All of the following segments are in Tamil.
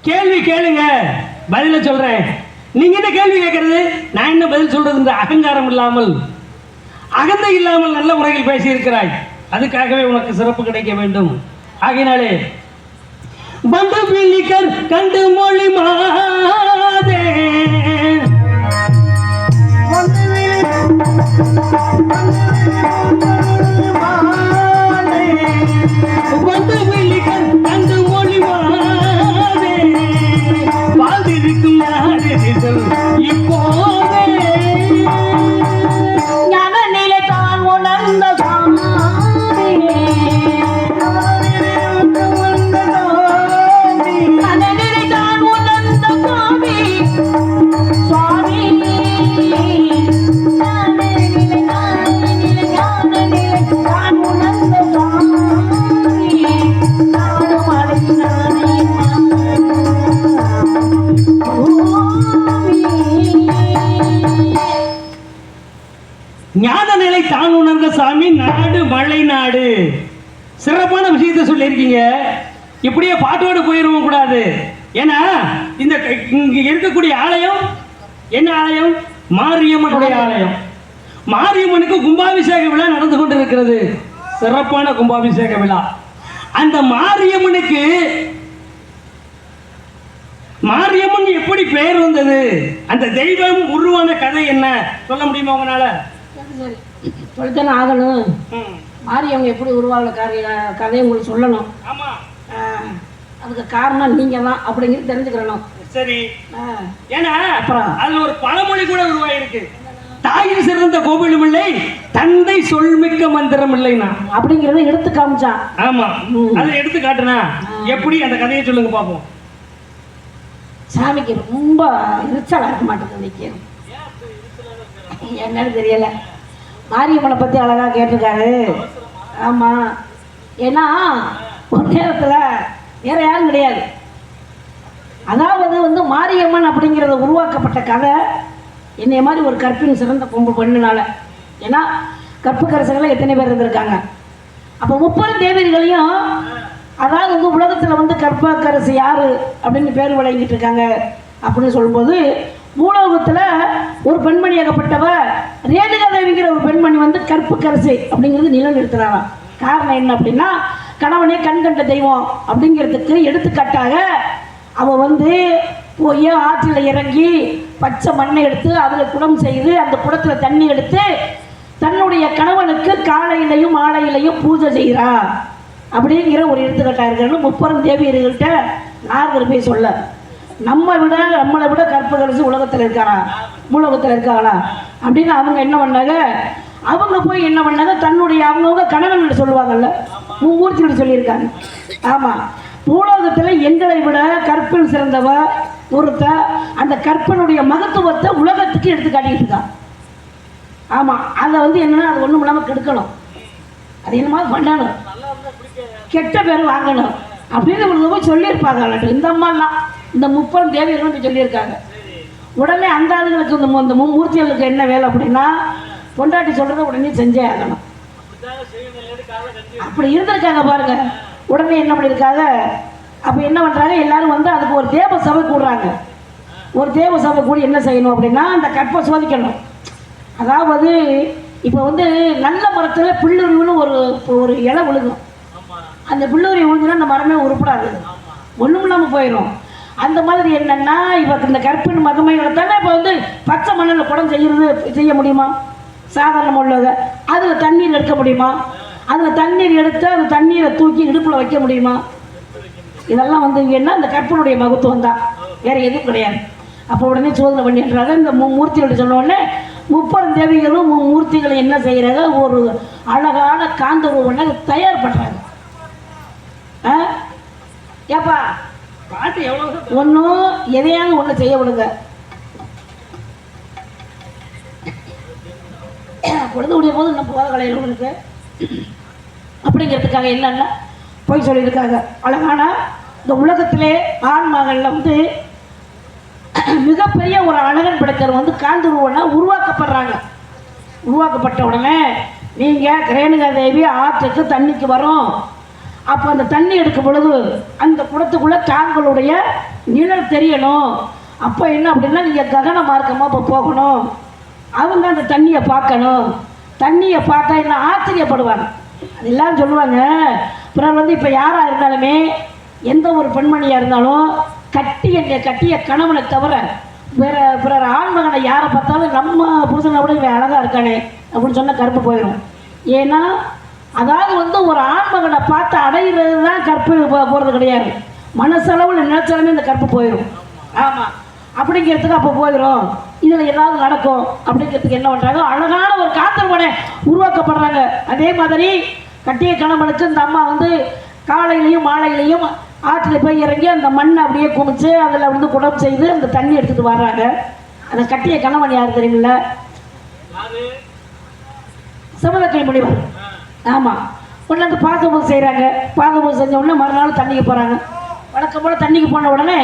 கேள்வி கேளுங்க, பதில சொல்றேன். நீங்க என்ன கேள்வி கேட்கறது, நான் என்ன பதில் சொல்றது? அகங்காரம் இல்லாமல், அகந்தை இல்லாமல் நல்ல முறையில் பேசியிருக்கிறாய். அதுக்காகவே உனக்கு சிறப்பு கிடைக்க வேண்டும். ஆகினாலே வந்து பிள்ளிக்கர் கண்டு மொழி மாதே வந்து பிள்ளிக்கர் கண்டு மொழி மாதே வாழ்ந்திருக்கும் நாடு இப்போதே ஞான நிலை தான் உணர்ந்த ஞான நிலை தான் உணர்ந்த சாமி நாடு மலை நாடு. சிறப்பான விஷயத்தை சொல்லியிருக்கீங்க. இப்படியே பாட்டோடு போயிருவோம் கூடாது. ஏன்னா இந்த இங்க இருக்கக்கூடிய ஆலயம் என்ன ஆலயம்? மாரியம்மனுடைய ஆலயம். மாரியம்மனுக்கு கும்பாபிஷேக விழா நடந்து கொண்டிருக்கிறது. சிறப்பான கும்பாபிஷேக விழா. அந்த மாரியம்மனுக்கு மாரியம்மன் எப்படி பெயர் வந்தது, அந்த தெய்வம் உருவான கதை என்ன சொல்ல முடியுமா உங்களால? சொல்லித்தானே ஆகணும். மாரியம்மன் எப்படி உருவான கதையை உங்களுக்கு சொல்லணும். ஆமா, அதுக்கு காரணம் நீங்க தான் அப்படிங்கிறது தெரிஞ்சுக்கிறணும். சரி. ஏன்னா அப்புறம் அதுல ஒரு பழமொழி கூட உருவாயிருக்கு. தாயின் சிறந்த கோவிலும் இல்லை, தந்தை சொல்மிக்க மந்திரம் இல்லைனா அப்படிங்கிறத எடுத்து காமிச்சான். ஆமா, அதை எடுத்து காட்டுனா எப்படி, அந்த கதையை சொல்லுங்க பாப்போம். சாமிக்கு ரொம்ப எரிச்சலா இருக்க மாட்டேங்குது. என்னன்னு தெரியல. மாரியம்மனை பத்தி அழகா கேட்டிருக்காரு. ஆமா, ஏன்னா ஒரு நேரத்துல வேற யாரும் கிடையாது. அதாவது வந்து மாரியம்மன் அப்படிங்கிறத உருவாக்கப்பட்ட கதை என்னைய மாதிரி ஒரு கற்பின் சிறந்த பொண்ணுனால. ஏன்னா கற்புக்கரசர்கள் எத்தனை பேர் இருந்திருக்காங்க. அப்போ 30 தேவர்களையும், அதாவது வந்து உலகத்தில் வந்து கற்பக்கரசு யாரு அப்படின்னு பேர் வழங்கிட்டு இருக்காங்க அப்படின்னு சொல்லும்போது, பூலோகத்தில் ஒரு பெண்மணியாகப்பட்டவ ரேணுகா தேவிங்கிற ஒரு பெண்மணி வந்து கற்புக்கரசு அப்படிங்கிறது நிலைநிறுத்துறாராம். காரணம் என்ன அப்படின்னா, கணவனே கண் கண்ட தெய்வம் அப்படிங்கிறதுக்கு எடுத்துக்காட்டாக அவள் வந்து போய் ஆற்றில் இறங்கி பச்சை மண்ணை எடுத்து அதில் குடம் செய்து அந்த குடத்தில் தண்ணி எடுத்து தன்னுடைய கணவனுக்கு காலையிலையும் மாலையிலையும் பூஜை செய்கிறா அப்படிங்கிற ஒரு எடுத்துக்காட்டாக இருக்கிறன்னு 30 தேவியர்கள்ட்ட நாரதர் போய் சொல்ல, நம்மளை விட கற்பகரசு உலகத்தில் இருக்காரா, பூலோகத்தில் இருக்காங்களா அப்படின்னு அவங்க என்ன பண்ணாங்க. அவங்க போய் என்ன பண்ணாங்க, தன்னுடைய அவங்கவுங்க கணவன் சொல்லுவாங்கல்ல, மூர்த்தியோடு சொல்லியிருக்காங்க. ஆமாம், பூலோகத்தில் எங்களை விட கற்பில் சிறந்தவ ஒருத்த அந்த கற்பனுடைய மகத்துவத்தை உலகத்துக்கு எடுத்து காட்டிக்கிட்டு இருக்கான். ஆமாம், அதை வந்து என்னன்னா அது ஒன்றும் இல்லாமல் கெடுக்கணும், அது என்னமா பண்ணணும், கெட்ட பேர் வாங்கணும் அப்படின்னு இவங்க போய் சொல்லியிருப்பாங்க. இந்த அம்மாலாம் இந்த 30 தேவியர்களும் போய் சொல்லியிருக்காங்க. உடனே அந்த ஆளுங்களுக்கு இந்த மூர்த்திகளுக்கு என்ன வேலை அப்படின்னா, பொண்டாட்டி சொல்றதை உடனே செஞ்சே ஆகணும். அப்படி இருந்திருக்காங்க பாருங்க. உடனே என்ன பண்ணியிருக்காங்க, அப்போ என்ன பண்ணுறாங்க, எல்லாரும் வந்து அதுக்கு ஒரு தேவ சபை கூடுறாங்க. ஒரு தேவ சபை கூடி என்ன செய்யணும் அப்படின்னா, அந்த கற்பை சோதிக்கணும். அதாவது இப்போ வந்து நல்ல மரத்தில் பில்லுரிவுன்னு ஒரு இலை விழுகும். அந்த பில்லுரி விழுந்துன்னா அந்த மரமே உருப்படாது, ஒன்றும் இல்லாமல் போயிடும். அந்த மாதிரி என்னென்னா, இப்போ இந்த கற்பின் மகிமைகளை தானே இப்போ வந்து பச்சை மண்ணில் குடம் செய்ய முடியுமா, சாதாரண உள்ளதை அதில் தண்ணீர் எடுக்க முடியுமா, அதில் தண்ணீர் எடுத்து அந்த தண்ணீரை தூக்கி இடுப்பில் வைக்க முடியுமா? இதெல்லாம் வந்து என்ன, இந்த கற்பனுடைய மகத்துவம் தான், வேறு எதுவும் கிடையாது. அப்போ உடனே சோதனை பண்ணிடுறாங்க. இந்த மூர்த்தியோட சொன்ன உடனே 30 தேவிகளும் மூர்த்திகளை என்ன செய்கிறாங்க, ஒரு அழகான காந்தரூபனை தயார் பண்ணுறாங்க. ஏப்பா பாட்டு எவ்வளோ ஒன்றும் எதையாவது ஒன்று செய்ய விடுங்க. பொழுது முடிய போது இன்னும் போத கலையில் இருக்கு அப்படிங்கிறதுக்காக என்னன்னா போய் சொல்லியிருக்காங்க. அழகான இந்த உலகத்திலே ஆண் மகளில் வந்து மிகப்பெரிய ஒரு அழகன் படைத்தவர் வந்து காந்தரூபனா உருவாக்கப்படுறாங்க. உருவாக்கப்பட்ட உடனே நீங்கள் ரேணுகா தேவி ஆற்றுக்கு தண்ணிக்கு வரும். அப்போ அந்த தண்ணி எடுக்கும் பொழுது அந்த குடத்துக்குள்ளே தாங்களுடைய நிழல் தெரியணும். அப்போ என்ன அப்படின்னா நீங்கள் ககன மார்க்கமாக இப்போ போகணும். அவங்க அந்த தண்ணியை பார்க்கணும். தண்ணியை பார்த்தா என்ன ஆச்சரியப்படுவாங்க. அது எல்லாரும் சொல்லுவாங்க. பிறர் வந்து இப்போ யாராக இருந்தாலுமே எந்த ஒரு பெண்மணியாக இருந்தாலும் கட்டிய கணவனை தவிர பிறர் ஆண்மகனை யாரை பார்த்தாலும் நம்ம புருஷனை விட இவன் அழகாக இருக்கானே அப்படின்னு சொன்னால் கருப்பு போயிடும். ஏன்னா அதாவது வந்து ஒரு ஆண்மகனை பார்த்து அடைகிறது தான் கற்பு போகிறது கிடையாது. மனசளவில் நினைச்சாலுமே இந்த கற்பு போயிடும். ஆமாம், அப்படிங்கிறதுக்கு அப்போ போயிடும். இதில் ஏதாவது நடக்கும் அப்படிங்கிறதுக்கு என்ன பண்ணுறாங்க, அழகான ஒரு காத்திருப்பனை உருவாக்கப்படுறாங்க. அதே மாதிரி கட்டிய கணவனுக்கு இந்த அம்மா வந்து காலையிலையும் மாலையிலையும் ஆற்றில் போய் இறங்கி அந்த மண்ணை அப்படியே குமிச்சு அதில் வந்து குடம் செய்து அந்த தண்ணி எடுத்துகிட்டு வர்றாங்க. அந்த கட்டிய கணவன் யார் தெரியுமில்ல? சமதக்கை முனிவர். ஆமாம், ஒன்று அந்த பாதபூஜை செய்கிறாங்க. பாதபூஜை செஞ்ச உடனே மறுநாள் தண்ணிக்கு போகிறாங்க. வழக்கம் போல் தண்ணிக்கு போன உடனே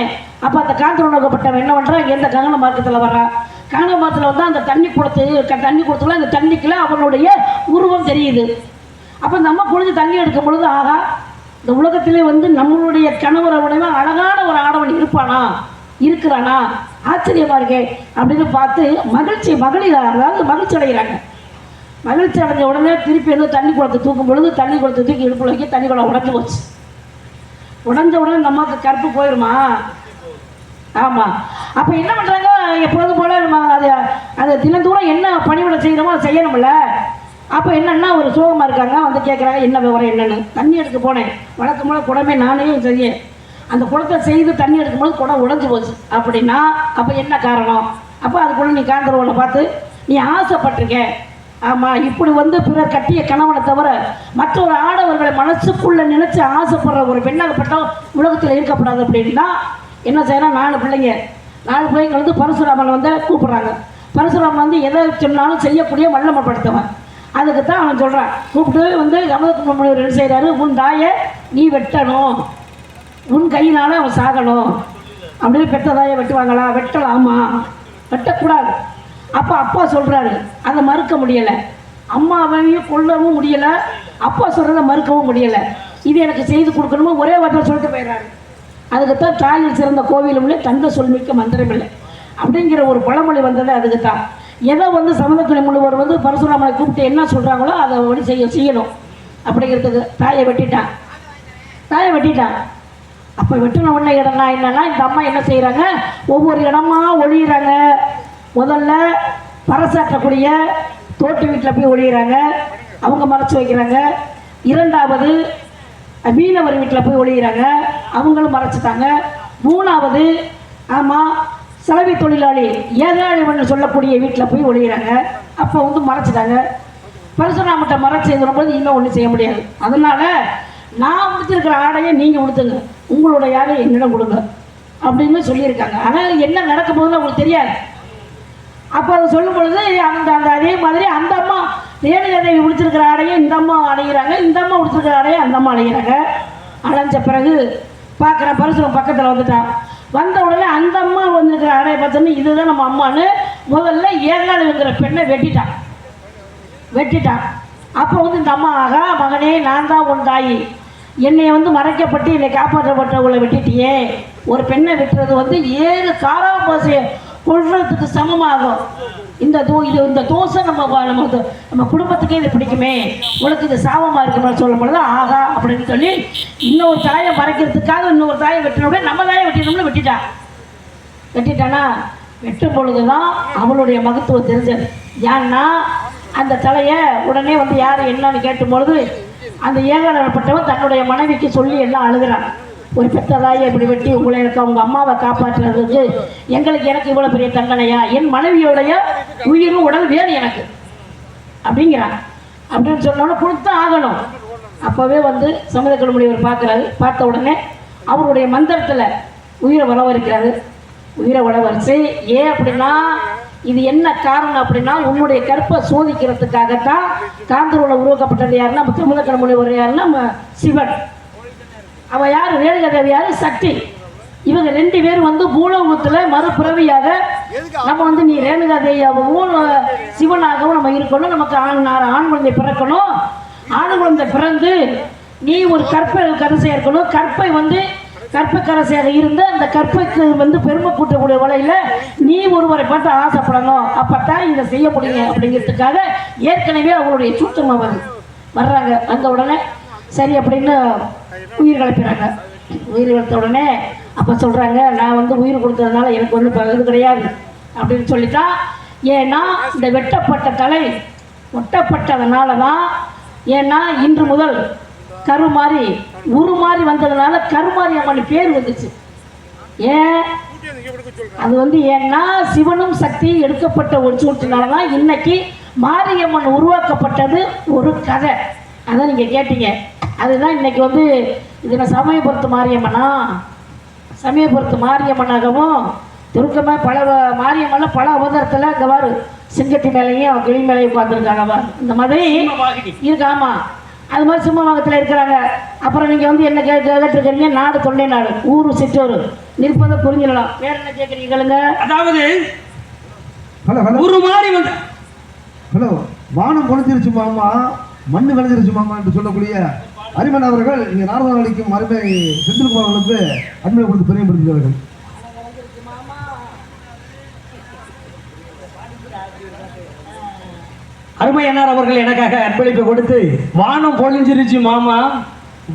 அப்போ அந்த காந்தர் உணவப்பட்டவன் என்ன பண்ணுறான், எந்த கங்கன மார்க்கத்தில் வர்றான். கங்கன மார்க்கத்தில் வந்து அந்த தண்ணி கொடுத்துல அந்த தண்ணிக்குள்ள அவனுடைய உருவம் தெரியுது. அப்போ இந்த அம்மா குளிஞ்சு தண்ணி எடுக்கும் பொழுது, ஆகா, இந்த உலகத்திலே வந்து நம்மளுடைய கணவரை உடனே அழகான ஒரு ஆடவன் இருக்கிறானா ஆச்சரியமா இருக்கே அப்படின்னு பார்த்து மகளிர் அதாவது மகிழ்ச்சி அடைகிறாங்க. மகிழ்ச்சி அடைஞ்ச உடனே திருப்பி வந்து தண்ணி குளத்தை தூக்கும் பொழுது தண்ணி குளத்தை தூக்கி இடுப்புல வைக்க தண்ணி குளம் உடஞ்சி போச்சு. உடஞ்ச உடனே இந்த அம்மாவுக்கு கருப்பு போயிடுமா? ஆமாம். அப்போ என்ன பண்ணுறாங்க, எப்போதும் போல நம்ம அதை தினந்தூரம் என்ன பணிவிட செய்கிறோமோ அதை செய்யணும்ல. அப்போ என்னன்னா ஒரு சோகமாக இருக்காங்க, வந்து கேட்குறாங்க என்ன விவரம் என்னன்னு. தண்ணி எடுக்க போனேன், வழக்கம் போல குடமே நானே செய்ய அந்த குடத்தை செய்து தண்ணி எடுக்கும்போது குடம் உடஞ்சி போச்சு அப்படின்னா அப்போ என்ன காரணம்? அப்போ அதுக்குள்ளே நீ காந்தரவனை பார்த்து நீ ஆசைப்பட்டிருக்க. ஆமாம், இப்படி வந்து பிறர் கட்டிய கணவனை தவிர மற்ற ஒரு ஆடவர்களை மனசுக்குள்ளே நினச்சி ஆசைப்படுற ஒரு பெண்ணாகப்பட்டோம் உலகத்தில் இருக்கப்படாது. அப்படின்னா என்ன செய்யணும், 4 பிள்ளைங்க வந்து பரசுராமனை வந்து கூப்பிட்றாங்க. பரசுராமன் வந்து எதை சொன்னாலும் செய்யக்கூடிய வல்லமைப்படுத்தவன். அதுக்கு தான் அவன் சொல்கிறான், கூப்பிட்டு வந்து கமலக்குமரன் என்ன செய்கிறாரு, உன் தாயை நீ வெட்டணும், உன் கையினால அவன் சாகணும் அப்படின்னு. பெற்ற தாயை வெட்டுவாங்களா? வெட்டலாமா, வெட்டக்கூடாது. அப்போ அப்பா சொல்கிறாரு, அதை மறுக்க முடியலை. அம்மாவையும் கொல்லவும் முடியலை, அப்பா சொல்கிறத மறுக்கவும் முடியலை. இது எனக்கு செய்து கொடுக்கணுமோ ஒரே வார்த்தை சொல்லிட்டு போயிடுறாரு. அதுக்குத்தான் தாயில் சிறந்த கோவிலும் இல்லை, தந்த சொல்மிக்க மந்திரம் இல்லை அப்படிங்கிற ஒரு பழமொழி வந்தது. அதுக்கு தான் எதை வந்து சமதக்குழி முழுவர் வந்து பரசுராமனை கூப்பிட்டு என்ன சொல்கிறாங்களோ அதை வந்து செய்யணும் அப்படிங்கிறதுக்கு தாயை வெட்டிட்டான். அப்போ வெட்டின உடனே இடம்னா என்னன்னா, இந்த அம்மா என்ன செய்கிறாங்க, ஒவ்வொரு இடமா ஒழிகிறாங்க. முதல்ல பரசாற்றக்கூடிய தோட்டு வீட்டில் போய் ஒழிகிறாங்க, அவங்க மறைச்சி வைக்கிறாங்க. 2வது மீனவர் வீட்டில் போய் ஒழிகிறாங்க, அவங்களும் மறைச்சிட்டாங்க. 3வது ஆமாம் சலவை தொழிலாளி ஏதாளிவன் சொல்லக்கூடிய வீட்டில் போய் ஒழிகிறாங்க, அப்போ வந்து மறைச்சிட்டாங்க. பரசுராமட்ட மறைச்சி எழுதும்போது இன்னும் ஒன்றும் செய்ய முடியாது. அதனால் நான் உடுத்திருக்கிற ஆடையை நீங்கள் உடுத்துங்க, உங்களோட யாரை என்னிடம் கொடுங்க அப்படின்னு சொல்லியிருக்காங்க. ஆனால் என்ன நடக்க போகுதுன்னு அவங்களுக்கு தெரியாது. அப்போ அதை சொல்லும் பொழுது அதே மாதிரி அந்த அம்மா ரேணுகாதேவி உடுத்திருக்கிற ஆடையை இந்த அம்மா அடைகிறாங்க, இந்த அம்மா உடுத்திருக்கிற ஆடையை அந்த அம்மா அடைகிறாங்க. அடைஞ்ச பிறகு பார்க்குற பரசுரம் பக்கத்தில் வந்துட்டான். வந்த உடனே அந்த அம்மா வந்துருக்கிற ஆடையை பார்த்தோன்னே இதுதான் நம்ம அம்மான்னு முதல்ல ஏகாலுங்கிற பெண்ணை வெட்டிட்டான். அப்போ வந்து இந்த அம்மா, ஆகா மகனே, நான் தான் உன் தாயி, என்னை வந்து மறைக்கப்பட்டு என்னை காப்பாற்றப்பட்டவங்களை வெட்டிட்டியே. ஒரு பெண்ணை வெட்டுறது வந்து 7 காராபாசையை கொள்றதுக்கு சமமாகும். இந்த தோசை நம்ம குடும்பத்துக்கே இது பிடிக்குமே, உனக்கு இது சாபமாக இருக்குன்னு சொல்லும் பொழுது ஆகா அப்படின்னு சொல்லி இன்னொரு தாயை மறைக்கிறதுக்காக இன்னொரு தாயை வெட்டினோட நம்ம தாயை வெட்டினோம்னு வெட்டிட்டானா. வெட்டும் பொழுது தான் அவளுடைய மகத்துவம் தெரிஞ்சது. ஏன்னா அந்த தலையை உடனே வந்து யார் என்னன்னு கேட்டும் பொழுது அந்த ஏகாலப்பட்டவன் தன்னுடைய மனைவிக்கு சொல்லி எல்லாம் அழுகிறான். ஒரு பெற்ற தாயை இப்படி வெட்டி உங்களை எனக்கு அவங்க அம்மாவை காப்பாற்றுறதுக்கு எனக்கு இவ்வளோ பெரிய தண்டனையா, என் மனைவியோடைய உயிரும் உடல் வேறு எனக்கு அப்படிங்கிறான். அப்படின்னு சொன்னோன்னே கொடுத்தான் ஆகணும். அப்போவே வந்து சமதக்கல் முனிவர் பார்க்குறாரு. பார்த்த உடனே அவருடைய மந்திரத்தில் உயிரை வளவரிக்கிறாரு. உயிரை வளவரிச்சு ஏன் அப்படின்னா இது என்ன காரணம் அப்படின்னா உன்னுடைய கற்பை சோதிக்கிறதுக்காகத்தான் காந்தூரில் உருவாக்கப்பட்டது. யாருன்னா நம்ம சமதக்கல் முனிவர், யாருன்னா நம்ம சிவன். அவள் யார், ரேணுகாதேவி யார், சக்தி. இவங்க 2 பேரும் வந்து பூலோகத்தில் மறுபிறவியாக நம்ம வந்து நீ ரேணுகாதேவியாகவும் சிவனாகவும் நம்ம இருக்கணும், நமக்கு ஆண் குழந்தை பிறக்கணும். ஆண் குழந்தை பிறந்து நீ ஒரு கற்பை கருசையாக இருக்கணும். கற்பை வந்து கற்புக்கரசியாக இருந்து அந்த கற்புக்கு வந்து பெருமை கூட்டக்கூடிய வலையில நீ ஒருவரை பார்த்து ஆசைப்படணும், அப்பத்தான் இதை செய்ய முடியும் அப்படிங்கிறதுக்காக ஏற்கனவே அவங்களுடைய சூட்சமா வர்றாங்க. வந்த உடனே சரி அப்படின்னு உயிர் கலப்பிடுறாங்க. உயிர் கலத்த உடனே அப்போ சொல்றாங்க, நான் வந்து உயிர் கொடுத்ததுனால எனக்கு வந்து இது கிடையாது அப்படின்னு சொல்லிட்டா. ஏன்னா இந்த வெட்டப்பட்ட தலை ஒட்டப்பட்டதுனால தான். ஏன்னா இன்று முதல் கருமாறி உருமாறி வந்ததுனால கருமாரி அம்மன் பேர் வந்துச்சு. ஏன் அது வந்து ஏன்னா சிவனும் சக்தியும் எடுக்கப்பட்ட ஒரு சூழ்ச்சினால தான் இன்னைக்கு மாரியம்மன் உருவாக்கப்பட்டது ஒரு கதை. அதான் நீங்கள் கேட்டீங்க. அதுதான் இன்னைக்கு வந்து இதில் சமயபுரத்து மாரியம்மனா, சமயபுரத்து மாரியம்மனாகவும் துருக்கமாக பல மாரியம்மன்ல பல அவதாரத்தில் இங்கே வாரு சிங்கத்தி மேலேயும் கிளி மேலேயும் உட்காந்துருக்காங்க. இந்த மாதிரி இருக்கு. ஆமாம், அது மாதிரி சிம்மவாகத்தில் இருக்கிறாங்க. அப்புறம் நீங்கள் வந்து என்ன கேட்டுருக்கீங்க, நாடு தொண்டை நாடு, ஊரு சிற்றூர் நிற்பதை புரிஞ்சிடலாம். வேற என்ன கேட்குறீங்களுங்க? அதாவது ஹலோ ஹலோ ஒரு மாதிரி வந்து ஹலோ வானம் பொழிஞ்சிருச்சு மாமா, மண்ணு விளைஞ்சிருச்சு மாமா என்று சொல்லக்கூடிய அரிமன் அவர்கள் இங்கே நாரதம் அளிக்கும் அருமை செந்தில்குமார் அவர்களுக்கு அன்பை கொடுத்து பெரியப்படுத்துகிறார்கள். அருமையனார் அவர்கள் எனக்காக அர்ப்பணிப்பு கொடுத்து வானம் பொழிஞ்சிருச்சு மாமா,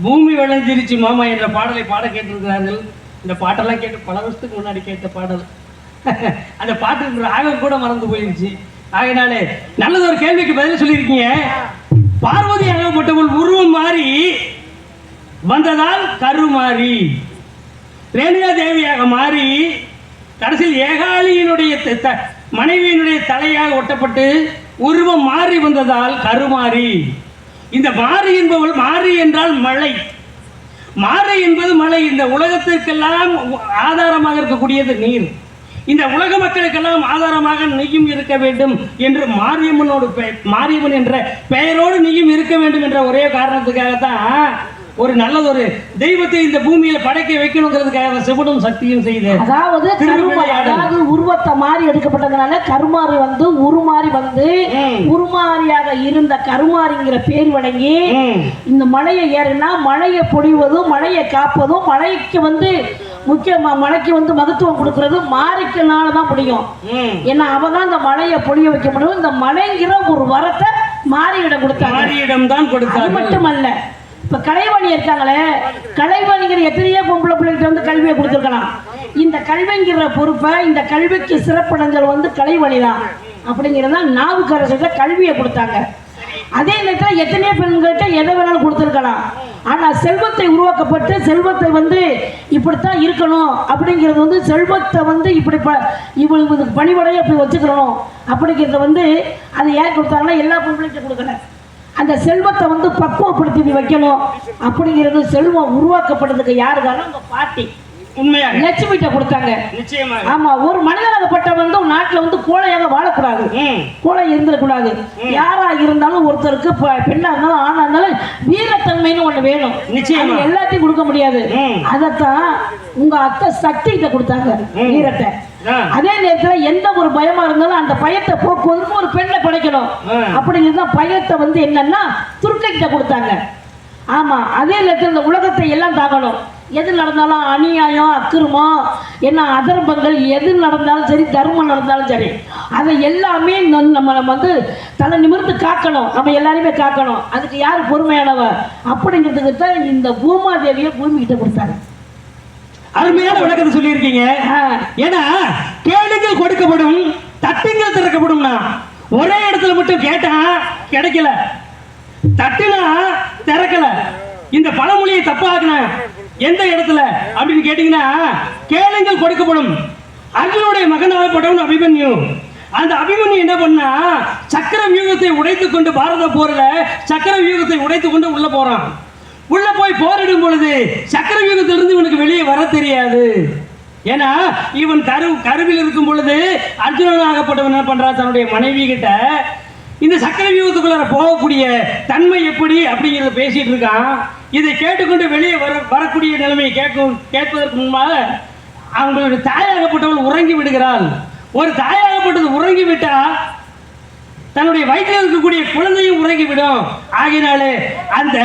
பூமி விளைஞ்சிருச்சு மாமா என்ற பாடலை பாட கேட்டிருக்கிறார்கள். இந்த பாட்டெல்லாம் கேட்டு பல வருஷத்துக்கு முன்னாடி கேட்ட பாடல். அந்த பாட்டு ராகம் கூட மறந்து போயிருச்சு. ஆகையினாலே நல்லது ஒரு கேள்விக்கு பதில் சொல்லியிருக்கீங்க. பார்வதி ஆகப்பட்டவள் உருவம் மாறி வந்ததால் கருமாறி, ரேணுகா தேவியாக மாறி கடைசியில் ஏகாலியினுடைய மனைவியினுடைய தலையாக ஒட்டப்பட்டு உருவம் மாறி வந்ததால் கருமாறி. இந்த மாறி என்பவள், மாறி என்றால் மழை, மாறி என்பது மழை. இந்த உலகத்திற்கெல்லாம் ஆதாரமாக இருக்கக்கூடியது நீர். இந்த உலக மக்களுக்கெல்லாம் ஆதாரமாக நீயும் இருக்க வேண்டும் என்று மாரியம்மனோடு மாரியம்மன் என்ற பெயரோடு நீயும் இருக்க வேண்டும் என்ற ஒரே காரணத்துக்காகத்தான் ஒரு நல்லதொரு தெய்வத்தை இந்த பூமியில படைக்க வைக்கணுங்கிறதுக்காக சிவனும் சக்தியும் செய்து, அதாவது உருவத்தை மாறி எடுக்கப்பட்டதுனால கருமாறி வந்து உருமாறி வந்து உருமாறியாக இருந்த கருமாறிங்கிற பேர் வழங்கி இந்த மழையை ஏறினா மழையை பொழிவதும் மழையை காப்பதும் மழைக்கு வந்து முக்கியமா மழைக்கு வந்து மகத்துவம் கொடுக்கறது மாறிக்கனால தான் முடியும். ஏன்னா அவதான் இந்த மழையை பொழிய வைக்க முடியும். இந்த மழைங்கிற ஒரு வரத்தை மாறியிடம் கொடுத்தாங்க. மாறியிடம் தான் கொடுத்தாங்க. அது மட்டுமல்ல, இப்ப கலைவாணி இருக்காங்களே, கலைவாணிங்கிற எத்தனையோ பொம்பளை பிள்ளைகிட்ட வந்து கல்வியை கொடுத்துருக்கலாம். இந்த கல்விங்கிற பொறுப்பை, இந்த கல்விக்கு சிறப்படைஞ்சல் வந்து கலைவாணி தான் அப்படிங்கிறத நாவுக்கரசர்கிட்ட கல்வியை கொடுத்தாங்க. அதே நேரத்தில் எத்தனையோ பெண்கள்கிட்ட எதை வேணாலும் கொடுத்துருக்கலாம். ஆனால் செல்வத்தை உருவாக்கப்பட்டு செல்வத்தை வந்து இப்படித்தான் இருக்கணும் அப்படிங்கிறது வந்து செல்வத்தை வந்து இப்படி இவங்களுக்கு பணிபடையை இப்படி வச்சுக்கிறோம் அப்படிங்கிறத வந்து அதை ஏன் கொடுத்தாங்கன்னா எல்லா பொம்பளைகிட்ட கொடுக்கல. அந்த செல்வத்தை வந்து பக்குவப்படுத்தி வைக்கணும் அப்படிங்கிறது செல்வம் உருவாக்கப்படுறதுக்கு யாரு காரணம்? உங்க பாட்டி உண்மையாக லட்சுமிட்ட கொடுத்தாங்க. நிச்சயமாக. ஆமா, ஒரு மனிதனாகப்பட்ட வந்து நாட்டுல வந்து கோழையாக வாழக்கூடாது, கோழை இருந்துடக்கூடாது. யாரா இருந்தாலும் ஒருத்தருக்கு பெண்ணா இருந்தாலும் ஆணா இருந்தாலும் வீரத்தன்மைன்னு ஒண்ணு வேணும். நிச்சயமா எல்லாத்தையும் கொடுக்க முடியாது. அதத்தான் உங்க அத்தை சக்தி கிட்ட கொடுத்தாங்க வீரத்தை. அதே நேரத்துல எந்த ஒரு பயமா இருந்தாலும் அந்த பயத்தை போக்குவதற்கு ஒரு பெண்ணை படைக்கணும் அப்படிங்கிறது பயத்தை வந்து என்னன்னா துர்க்கை கிட்ட கொடுத்தாங்க. ஆமா, அதே நேரத்தில் இந்த உலகத்தை எல்லாம் தாக்கணும். எது நடந்தாலும் அநியாயம் அக்கிரமம் என்ன அதர்மங்கள் எது நடந்தாலும் சரி, தர்மம் நடந்தாலும் சரி, அதை எல்லாமே நம்ம வந்து தலை நிமிர்ந்து காக்கணும். நம்ம எல்லாருமே காக்கணும். அதுக்கு யார் பொறுமையானவ அப்படிங்கிறதுக்கு தான் இந்த பூமாதேவியை பூமி கிட்ட கொடுத்தாங்க. அருமையான விளக்கத்தை சொல்லியிருக்கீங்க. ஏன்னா கேளுங்கள் கொடுக்கப்படும், தட்டுங்கள் திறக்கப்படும்னா ஒரே இடத்துல மட்டும் கேட்டா கிடைக்கல, தட்டுனா திறக்கல. இந்த பழமொழியை தப்பாக்குன எந்த இடத்துல அப்படின்னு கேட்டீங்கன்னா, கேளுங்கள் கொடுக்கப்படும். அர்ஜுனுடைய மகனாகப்பட்டவன் அபிமன்யு. அந்த அபிமன்யு என்ன பண்ணா, சக்கர வியூகத்தை உடைத்துக் கொண்டு பாரத போர்ல சக்கர வியூகத்தை உடைத்துக் கொண்டு உள்ள போறான். உள்ள போய் போரிடும் பொழுது சக்கர வியூகத்திலிருந்து இவனுக்கு வெளியே வர தெரியாது. ஏன்னா இவன் கருவில் இருக்கும் பொழுது அர்ஜுனனாகப்பட்டவன் என்ன பண்றா, தன்னுடைய மனைவி கிட்ட இந்த சக்கர வியூகத்துக்குள்ள போகக்கூடிய தன்மை எப்படி அப்படிங்கிறத பேசிட்டு இருக்கான். இதை கேட்டுக்கொண்டு வெளியே வரக்கூடிய நிலைமையை கேட்பதற்கு முன்பாக அவங்களுடைய தாயாகப்பட்டவள் உறங்கி விடுகிறாள். ஒரு தாயாகப்பட்டது உறங்கி விட்டா தன்னுடைய வயிற்றில் இருக்கக்கூடிய குழந்தையும் உறங்கிவிடும். ஆகினாலே அந்த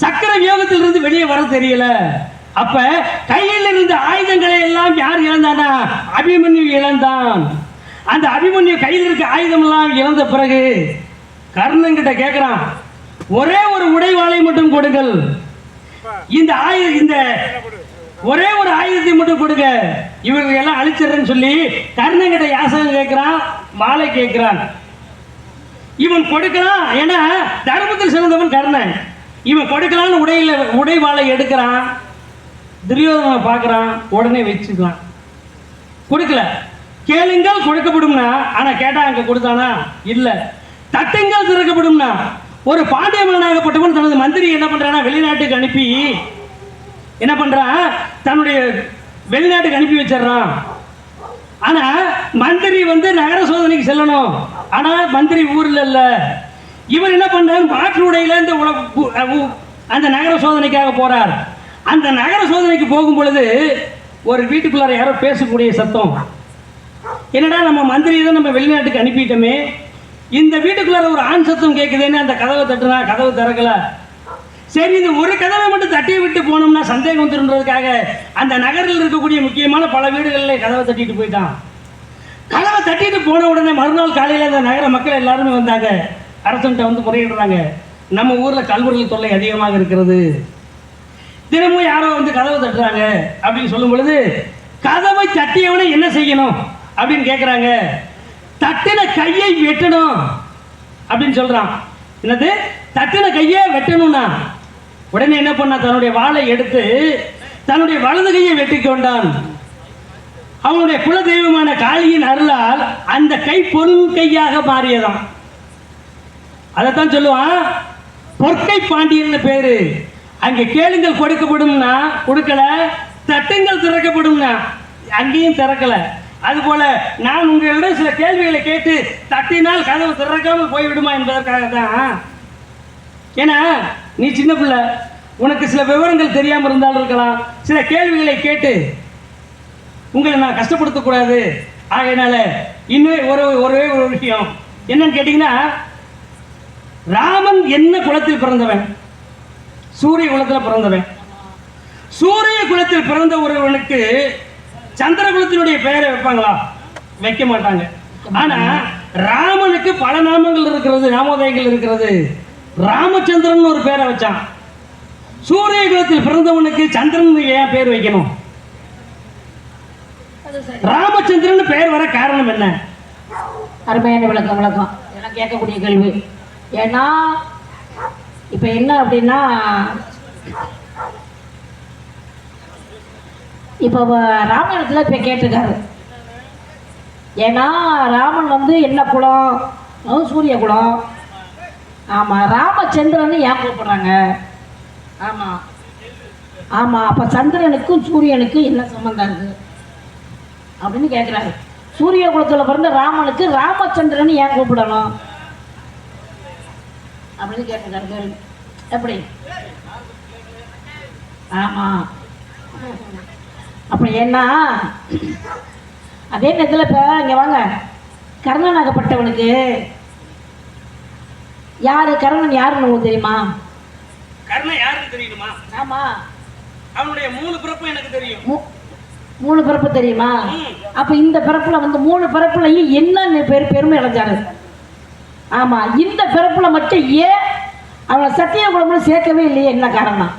சக்கர வியூகத்திலிருந்து வெளியே வர தெரியல. அப்ப கையில் இருந்த ஆயுதங்களை எல்லாம் யார் இழந்தானா? அபிமன்யு இழந்தான். அந்த அபிமன்யு கையில் இருக்க ஆயுதம் எல்லாம் இழந்த பிறகு கர்ணன் கிட்ட கேட்கிறான், ஒரே ஒரு உடைவாளை மட்டும் கொடுங்கள், இந்த ஒரே ஒரு ஆயுதத்தை மட்டும் கொடுங்க, இவர்கள் எல்லாம் அழிச்சிடுறேன்னு சொல்லி கர்ணன் கிட்ட யாசகம் கேட்கிறான், வாளை கேட்கிறான். இவன் கொடுக்கலாம், ஏன்னா தர்மத்தில் சிறந்தவன் கர்ணன். இவன் கொடுக்கலான்னு உடைவாளை எடுக்கிறான். துரியோதனை பார்க்குறான், உடனே வச்சுக்கலாம். கொடுக்கல. கேளுங்கள் கொடுக்கப்படும்னா, ஆனால் கேட்டால் அங்கே கொடுத்தானா? இல்லை. தட்டுங்கள் திறக்கப்படும்னா, ஒரு பாண்டிய மகனாகப்பட்டவன் தனது மந்திரி என்ன பண்ணுறான்னா வெளிநாட்டுக்கு அனுப்பி என்ன பண்ணுறான், தன்னுடைய வெளிநாட்டுக்கு அனுப்பி வச்சிடறான். ஆனால் மந்திரி நகர சோதனைக்கு செல்லணும். ஆனால் மந்திரி ஊரில் இல்லை. இவர் என்ன பண்ணுறாரு, மாற்று உடையில இந்த அந்த நகர சோதனைக்காக போறார். அந்த நகர சோதனைக்கு போகும் பொழுது ஒரு வீட்டுக்குள்ளார யாரோ பேசக்கூடிய சத்தம். என்னடா நம்ம மந்திரி தான் நம்ம வெளிநாட்டுக்கு அனுப்பிட்டோமே, இந்த வீட்டுக்குள்ளார ஒரு ஆண் சத்தம் கேட்குதுன்னு அந்த கதவை தட்டுனா கதவு திறக்கல. சரி, இந்த ஒரு கதவை மட்டும் தட்டி விட்டு போனோம்னா சந்தேகம் வந்துருன்றதுக்காக அந்த நகரில் இருக்கக்கூடிய முக்கியமான பல வீடுகளில் கதவை தட்டிட்டு போயிட்டான். கதவை தட்டிட்டு போன உடனே மறுநாள் காலையில் அந்த நகர மக்கள் எல்லாருமே வந்தாங்க. அரசன்ட்ட முறையிடுறாங்க, நம்ம ஊரில் கல்வர்கள் தொல்லை அதிகமாக இருக்கிறது, தினமும் யாரோ கதவை தட்டுறாங்க அப்படின்னு சொல்லும் பொழுது, கதவை தட்டியவனை என்ன செய்யணும் அப்படின்னு கேட்குறாங்க. தட்டின கையை வெட்டணும் அப்படின்னு சொல்றான். என்னது? தட்டின கையை வெட்டணும்னா உடனே என்ன பண்ணா, தன்னுடைய வாளை எடுத்து தன்னுடைய வலது கையை வெட்டி கொண்டான். அவனுடைய குல தெய்வமான காளியின் அருளால் அந்த கை பொன் கையாக மாறியதான். அதைத்தான் சொல்லுவான் பொற்கை பாண்டியன்னு பேரு. அங்க கேளுங்கள் கொடுக்கப்படும்னா கொடுக்கல, தட்டுங்கள் திறக்கப்படும்னா அங்கேயும் திறக்கல. அதுபோல நான் உங்களிடம் சில கேள்விகளை கேட்டு தட்டினால் கதவு திறக்காமல் போய்விடுமா என்பதற்காக தான். ஏன்னா நீ சின்ன பிள்ளை, உனக்கு சில விவரங்கள் தெரியாமல் இருந்தாலும் இருக்கலாம். சில கேள்விகளை கேட்டு உங்களை நான் கஷ்டப்படுத்தக்கூடாது. ஆகையினால இன்னும் ஒரே ஒரு விஷயம் என்னன்னு கேட்டீங்கன்னா, ராமன் என்ன குலத்தில் பிறந்தவன்? சூரிய குலத்தில் பிறந்தவன். சூரிய குலத்தில் பிறந்த ஒருவனுக்கு சந்திர குலத்தினுடைய பெயரை வைப்பாங்களா? வைக்க மாட்டாங்க. ஆனா ராமனுக்கு பல நாமங்கள் இருக்கிறது, நாமோதயங்கள் இருக்கிறது. ராமச்சந்திரன் ஒரு பேரை வச்சான். சூரிய குலத்தில் பிறந்தவனுக்கு சந்திரன் ஏன் பேர் வைக்கணும்? ராமச்சந்திரன் பெயர் வர காரணம் என்ன? அருமையான விளக்கம் எல்லாம் கேட்கக்கூடிய கேள்வி. ஏன்னா இப்ப என்ன அப்படின்னா, இப்போ ராமாயணத்தில் இப்போ கேட்டிருக்காரு. ஏன்னா ராமன் என்ன குலம்? சூரிய குலம். ஆமாம், ராமச்சந்திரன் ஏன் கூப்பிடுறாங்க? ஆமாம் ஆமாம், அப்போ சந்திரனுக்கும் சூரியனுக்கும் என்ன சம்பந்தம் இருக்குது அப்படின்னு கேட்குறாரு. சூரிய குலத்தில் பிறந்த ராமனுக்கு ராமச்சந்திரன் ஏன் கூப்பிடணும் அப்படின்னு கேட்டிருக்காரு. எப்படி? ஆமாம், அப்படி ஏன்னா அதே நேரத்தில் இப்போ இங்கே வாங்க, கர்ணனாகப்பட்டவனுக்கு யாரு கர்ணன் யாருன்னு உங்களுக்கு தெரியுமா? கர்ணன் யாருன்னு தெரியுமா? ஆமா, அவனுடைய 3 பிறப்பு எனக்கு தெரியும். 3 பிறப்பு தெரியுமா? அப்ப இந்த பிறப்புல 3 பிறப்புலையும் என்ன பெருமை அடைஞ்சாரு? ஆமா, இந்த பிறப்புல மட்டும் ஏன் அவனை சத்திய குலம்னு சேர்க்கவே இல்லையே? என்ன காரணம்?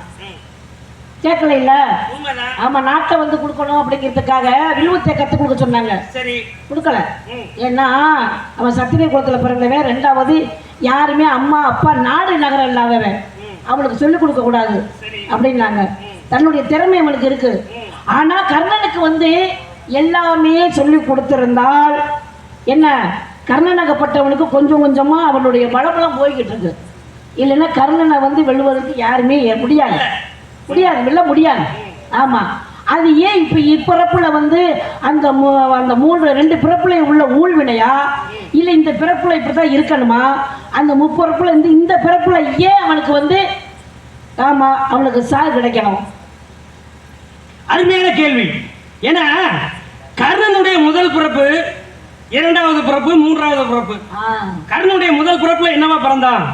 சேர்க்கல இல்ல? ஆமா, நாட்டை கொடுக்கணும் அப்படிங்கிறதுக்காக வில்வத்தை கற்றுக் கொடுக்க சொன்னாங்க. சரி, கொடுக்கல. ஏன்னா அவன் சத்திரிய குலத்துல பிறந்தவன். 2வது, யாருமே அம்மா அப்பா நாடு நகரம் இல்லாதவன், அவனுக்கு சொல்லிக் கொடுக்க கூடாது அப்படின்னாங்க. தன்னுடைய திறமை அவனுக்கு இருக்கு. ஆனா கர்ணனுக்கு எல்லாமே சொல்லி கொடுத்திருந்தால் என்ன, கர்ணனாகப்பட்டவனுக்கு கொஞ்சம் கொஞ்சமா அவனுடைய பலமெல்லாம் போய்கிட்டு இருக்கு. இல்லைன்னா கர்ணனை வெல்லுவதற்கு யாருமே முடியாது, வெல்ல முடியாது. ஆமா, அது ஏன் இப்ப இப்பிறப்புல அந்த 2 பிறப்புல உள்ள ஊழ்வினையா, இல்ல இந்த பிறப்புல இப்படிதான் இருக்கணுமா? அந்த முப்பிறப்புல இந்த பிறப்புல ஏன் அவனுக்கு ஆமா அவனுக்கு சார் கிடைக்கணும்? அருமையான கேள்வி. ஏன்னா கர்ணனுடைய முதல் பிறப்பு, 2வது பிறப்பு, 3வது பிறப்பு. கர்ணனுடைய முதல் பிறப்புல என்னவா பிறந்தான்?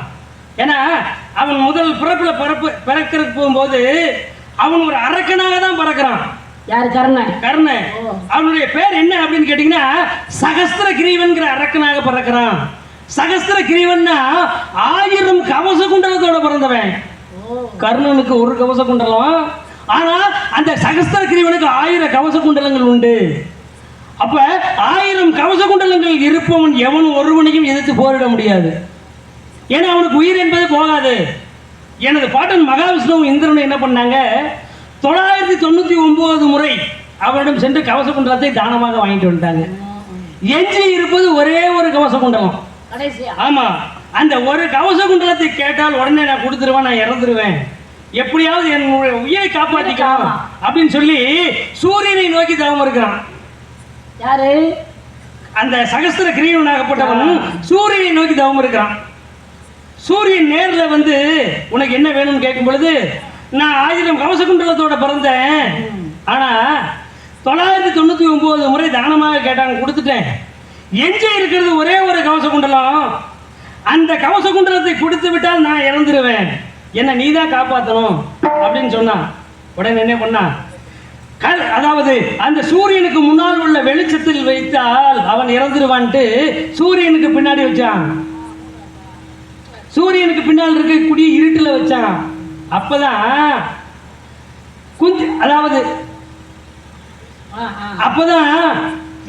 ஏன்னா அவன் முதல் பிறப்புல பிறக்கிறதுக்கு போகும்போது அவன் ஒரு அரக்கனாக தான் பறக்கிறான். யாரு? கர்ணன். கர்ணன். அவனுடைய பேர் என்ன அப்படின்னு கேட்டீங்கன்னா சகஸ்திர கிரீவன்கிற அரக்கனாக பறக்கிறான். சகஸ்திர கிரீவன்னா 1000 கவச குண்டலத்தோட பிறந்தவன். கர்ணனுக்கு ஒரு கவச குண்டலம், ஆனா அந்த சகஸ்திர கிரீவனுக்கு 1000 கவச குண்டலங்கள் உண்டு. அப்ப 1000 கவச குண்டலங்கள் இருப்பவன் எவனும் ஒருவனையும் எதிர்த்து போரிட முடியாது. ஏன்னா அவனுக்கு உயிர் என்பது போகாது. எனது பாட்டன் மகாவிஷ்ணுவும் இந்திரனும் என்ன பண்ணாங்க, 999 முறை அவரிடம் சென்று கவச குண்டலத்தை தானமாக வாங்கிட்டு வந்துட்டாங்க. எஞ்சி இருப்பது ஒரே ஒரு கவச குண்டலம். ஆமா, அந்த ஒரு கவச குண்டலத்தை கேட்டால் உடனே நான் கொடுத்துருவேன், நான் இறந்துருவேன், எப்படியாவது என் உயிரை காப்பாற்றிக்கலாம் அப்படின்னு சொல்லி சூரியனை நோக்கி தவம் இருக்கிறான். யாரு? அந்த சகஸ்திர கிரீவனாகப்பட்டவன் சூரியனை நோக்கி தவம் இருக்கிறான். சூரியன் நேர்ல வந்து உனக்கு என்ன வேணும்னு கேட்கும் பொழுது, நான் 1000 கவச குண்டலத்தோட பிறந்தேன், ஆனா 999 முறை தானமாக கேட்டாங்க, கொடுத்துட்டேன், எஞ்சி இருக்கிறது ஒரே ஒரு கவச குண்டலம், அந்த கவச குண்டலத்தை கொடுத்து விட்டால் நான் இறந்துருவேன், என்ன நீதான் காப்பாற்றணும் அப்படின்னு சொன்னான். உடனே என்ன பண்ணா, அதாவது அந்த சூரியனுக்கு முன்னால் உள்ள வெளிச்சத்தில் வைத்தால் அவன் இறந்துருவான்ட்டு சூரியனுக்கு பின்னாடி வச்சான். சூரியனுக்கு பின்னால் இருக்கக்கூடிய இருட்டுல வச்சான். அப்பதான் அதாவது அப்பதான்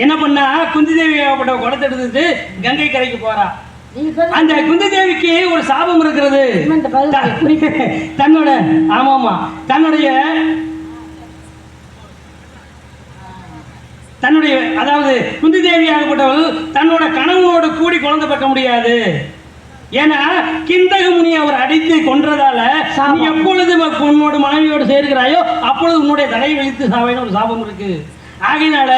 என்ன பண்ணா, குந்தி தேவி குடத்தை எடுத்துட்டு கங்கை கரைக்கு போறா. அந்த குந்தி தேவிக்கு ஒரு சாபம் இருக்கிறது. தன்னோட ஆமாமா தன்னுடைய அதாவது குந்தி தேவி ஆகப்பட்டவள் தன்னோட கணவனோடு கூடி குழந்தை பார்க்க முடியாது. ஏன்னா கிந்தக முனி அவர் அடித்து கொன்றதால நீ எப்பொழுது உன்னோட மனைவியோடு சேர்க்கிறாயோ அப்பொழுது உன்னுடைய தலையை வைத்து சாவைன்னு ஒரு சாபம் இருக்கு. ஆகையினால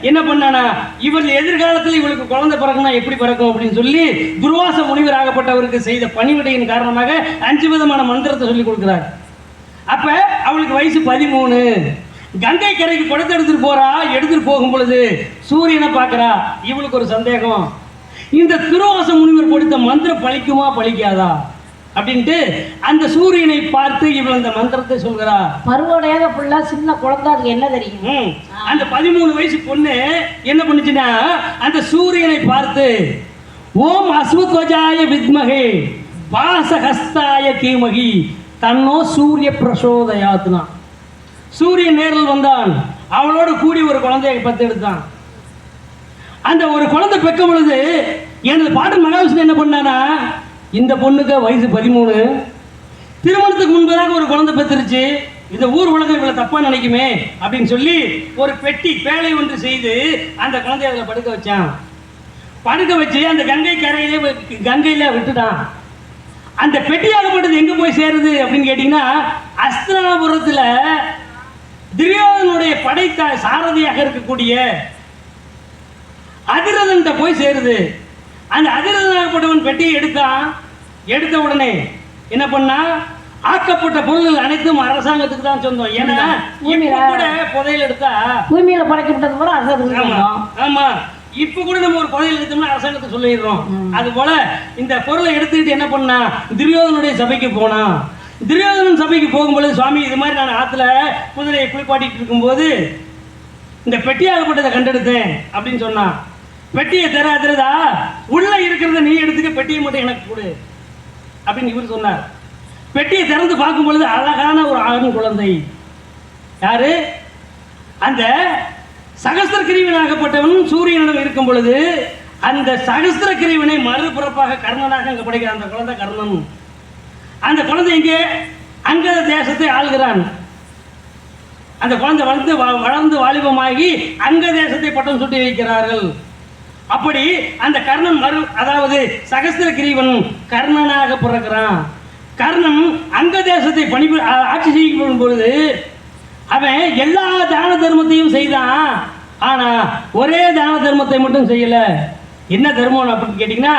என்ன பண்ணானா, இவர் எதிர்காலத்தில் இவளுக்கு குழந்தை பிறகுனா எப்படி பிறக்கும் அப்படின்னு சொல்லி துர்வாச முனிவர் ஆகப்பட்டவருக்கு செய்த பணிவிடையின் காரணமாக 5 விதமான மந்திரத்தை சொல்லி கொடுக்கிறார். அப்ப அவளுக்கு வயசு 13. கங்கை கரைக்கு குடத்தை எடுத்துட்டு போறா. எடுத்துட்டு போகும் பொழுது சூரியனை பார்க்கிறா. இவளுக்கு ஒரு சந்தேகம், இந்த துர்வாச முனிவர் கொடுத்த மந்திரம் பலிக்குமா பலிக்காதா அப்படின்ட்டு அந்த சூரியனை பார்த்து இவள் அந்த மந்திரத்தை சொல்கிறா. பருவடையாத புள்ள சின்ன குழந்தை, அதுக்கு என்ன தெரியும்? அந்த 13 வயசு பொண்ணு என்ன பண்ணுச்சுன்னா, அந்த சூரியனை பார்த்து ஓம் அஸ்வத்வஜாய வித்மகே பாசஹஸ்தாய தீமகி தன்னோ சூரிய பிரசோதயாத்னா. சூரியன் நேரில் வந்தான், அவளோடு கூடி ஒரு குழந்தையை பெற்றெடுத்தான். அந்த ஒரு குழந்தை பெற்கும் பொழுது எனது பாட்டன் மகாவிஷ்ணு என்ன பண்ணானா, இந்த பொண்ணுக்கு வயசு 13, திருமணத்துக்கு முன்பதாக ஒரு குழந்தை பெற்றுருச்சு, இந்த ஊர் உலகம் இவ்வளவு தப்பா நினைக்குமே அப்படின்னு சொல்லி ஒரு பெட்டி பேழை ஒன்று செய்து அந்த குழந்தைய அதில் படுக்க வச்சான். படுக்க வச்சு அந்த கங்கையில விட்டுட்டான். அந்த பெட்டியாகப்பட்டது எங்க போய் சேருது அப்படின்னு கேட்டீங்கன்னா, அஸ்தினாபுரத்துல துரியோதனுடைய படை சாரதியாக இருக்கக்கூடிய அதிரதன் போய் சேருது. அந்த அதிரதனாகப்பட்டவன் பெட்டியை எடுத்தான். எடுத்த உடனே என்ன பண்ணா, ஆக்கப்பட்ட பொருள்கள் அனைத்தும் அரசாங்கத்துக்கு தான் சொந்தம். ஏன்னா கூட புதையல் எடுத்தா பூமியில படைக்கப்பட்டது கூட அரசாங்கத்துக்கு. ஆமா, இப்ப கூட நம்ம ஒரு புதையல் எடுத்தோம்னா அரசாங்கத்தை சொல்லிடுறோம். அது போல இந்த பொருளை எடுத்துக்கிட்டு என்ன பண்ணா, துரியோதனுடைய சபைக்கு போனா. துரியோதனன் சபைக்கு போகும்பொழுது, சுவாமி இது மாதிரி நான் ஆத்துல குதிரையை குளிப்பாட்டிட்டு இருக்கும்போது இந்த பெட்டியாகப்பட்டதை கண்டெடுத்தேன் அப்படின்னு சொன்னான். பெட்டியை தராதா, உள்ள இருக்கிறத நீ எடுத்துக்க, பெட்டியை மட்டும் எனக்கு கொடு அப்படின்னு இவர் சொன்னார். பெட்டியை திறந்து பார்க்கும் பொழுது அழகான ஒரு ஆண் குழந்தை. யாரு? அந்த சகஸ்திர கிரீவனாகப்பட்டவன் சூரியனிடம் இருக்கும் பொழுது அந்த சகஸ்திர கிரீவனை மறுபிறப்பாக கர்ணனாக அங்க படைக்கிற அந்த குழந்தை கர்ணன். அந்த குழந்தை இங்கே அங்க தேசத்தை ஆள்கிறான். அந்த குழந்தை வளர்ந்து வாலிபமாகி அங்க தேசத்தை பட்டம் சுட்டி வைக்கிறார்கள். அப்படி அந்த கர்ணன் அதாவது சகஸ்திர கிரீவன் கர்ணனாக பிறக்கிறான். கர்ணன் அங்க தேசத்தை ஆட்சி செய்யும் பொழுது அவன் எல்லா தான தர்மத்தையும் செய்தான். ஆனா ஒரே தான தர்மத்தை மட்டும் செய்யல. என்ன தர்மம் அப்படின்னு கேட்டீங்கன்னா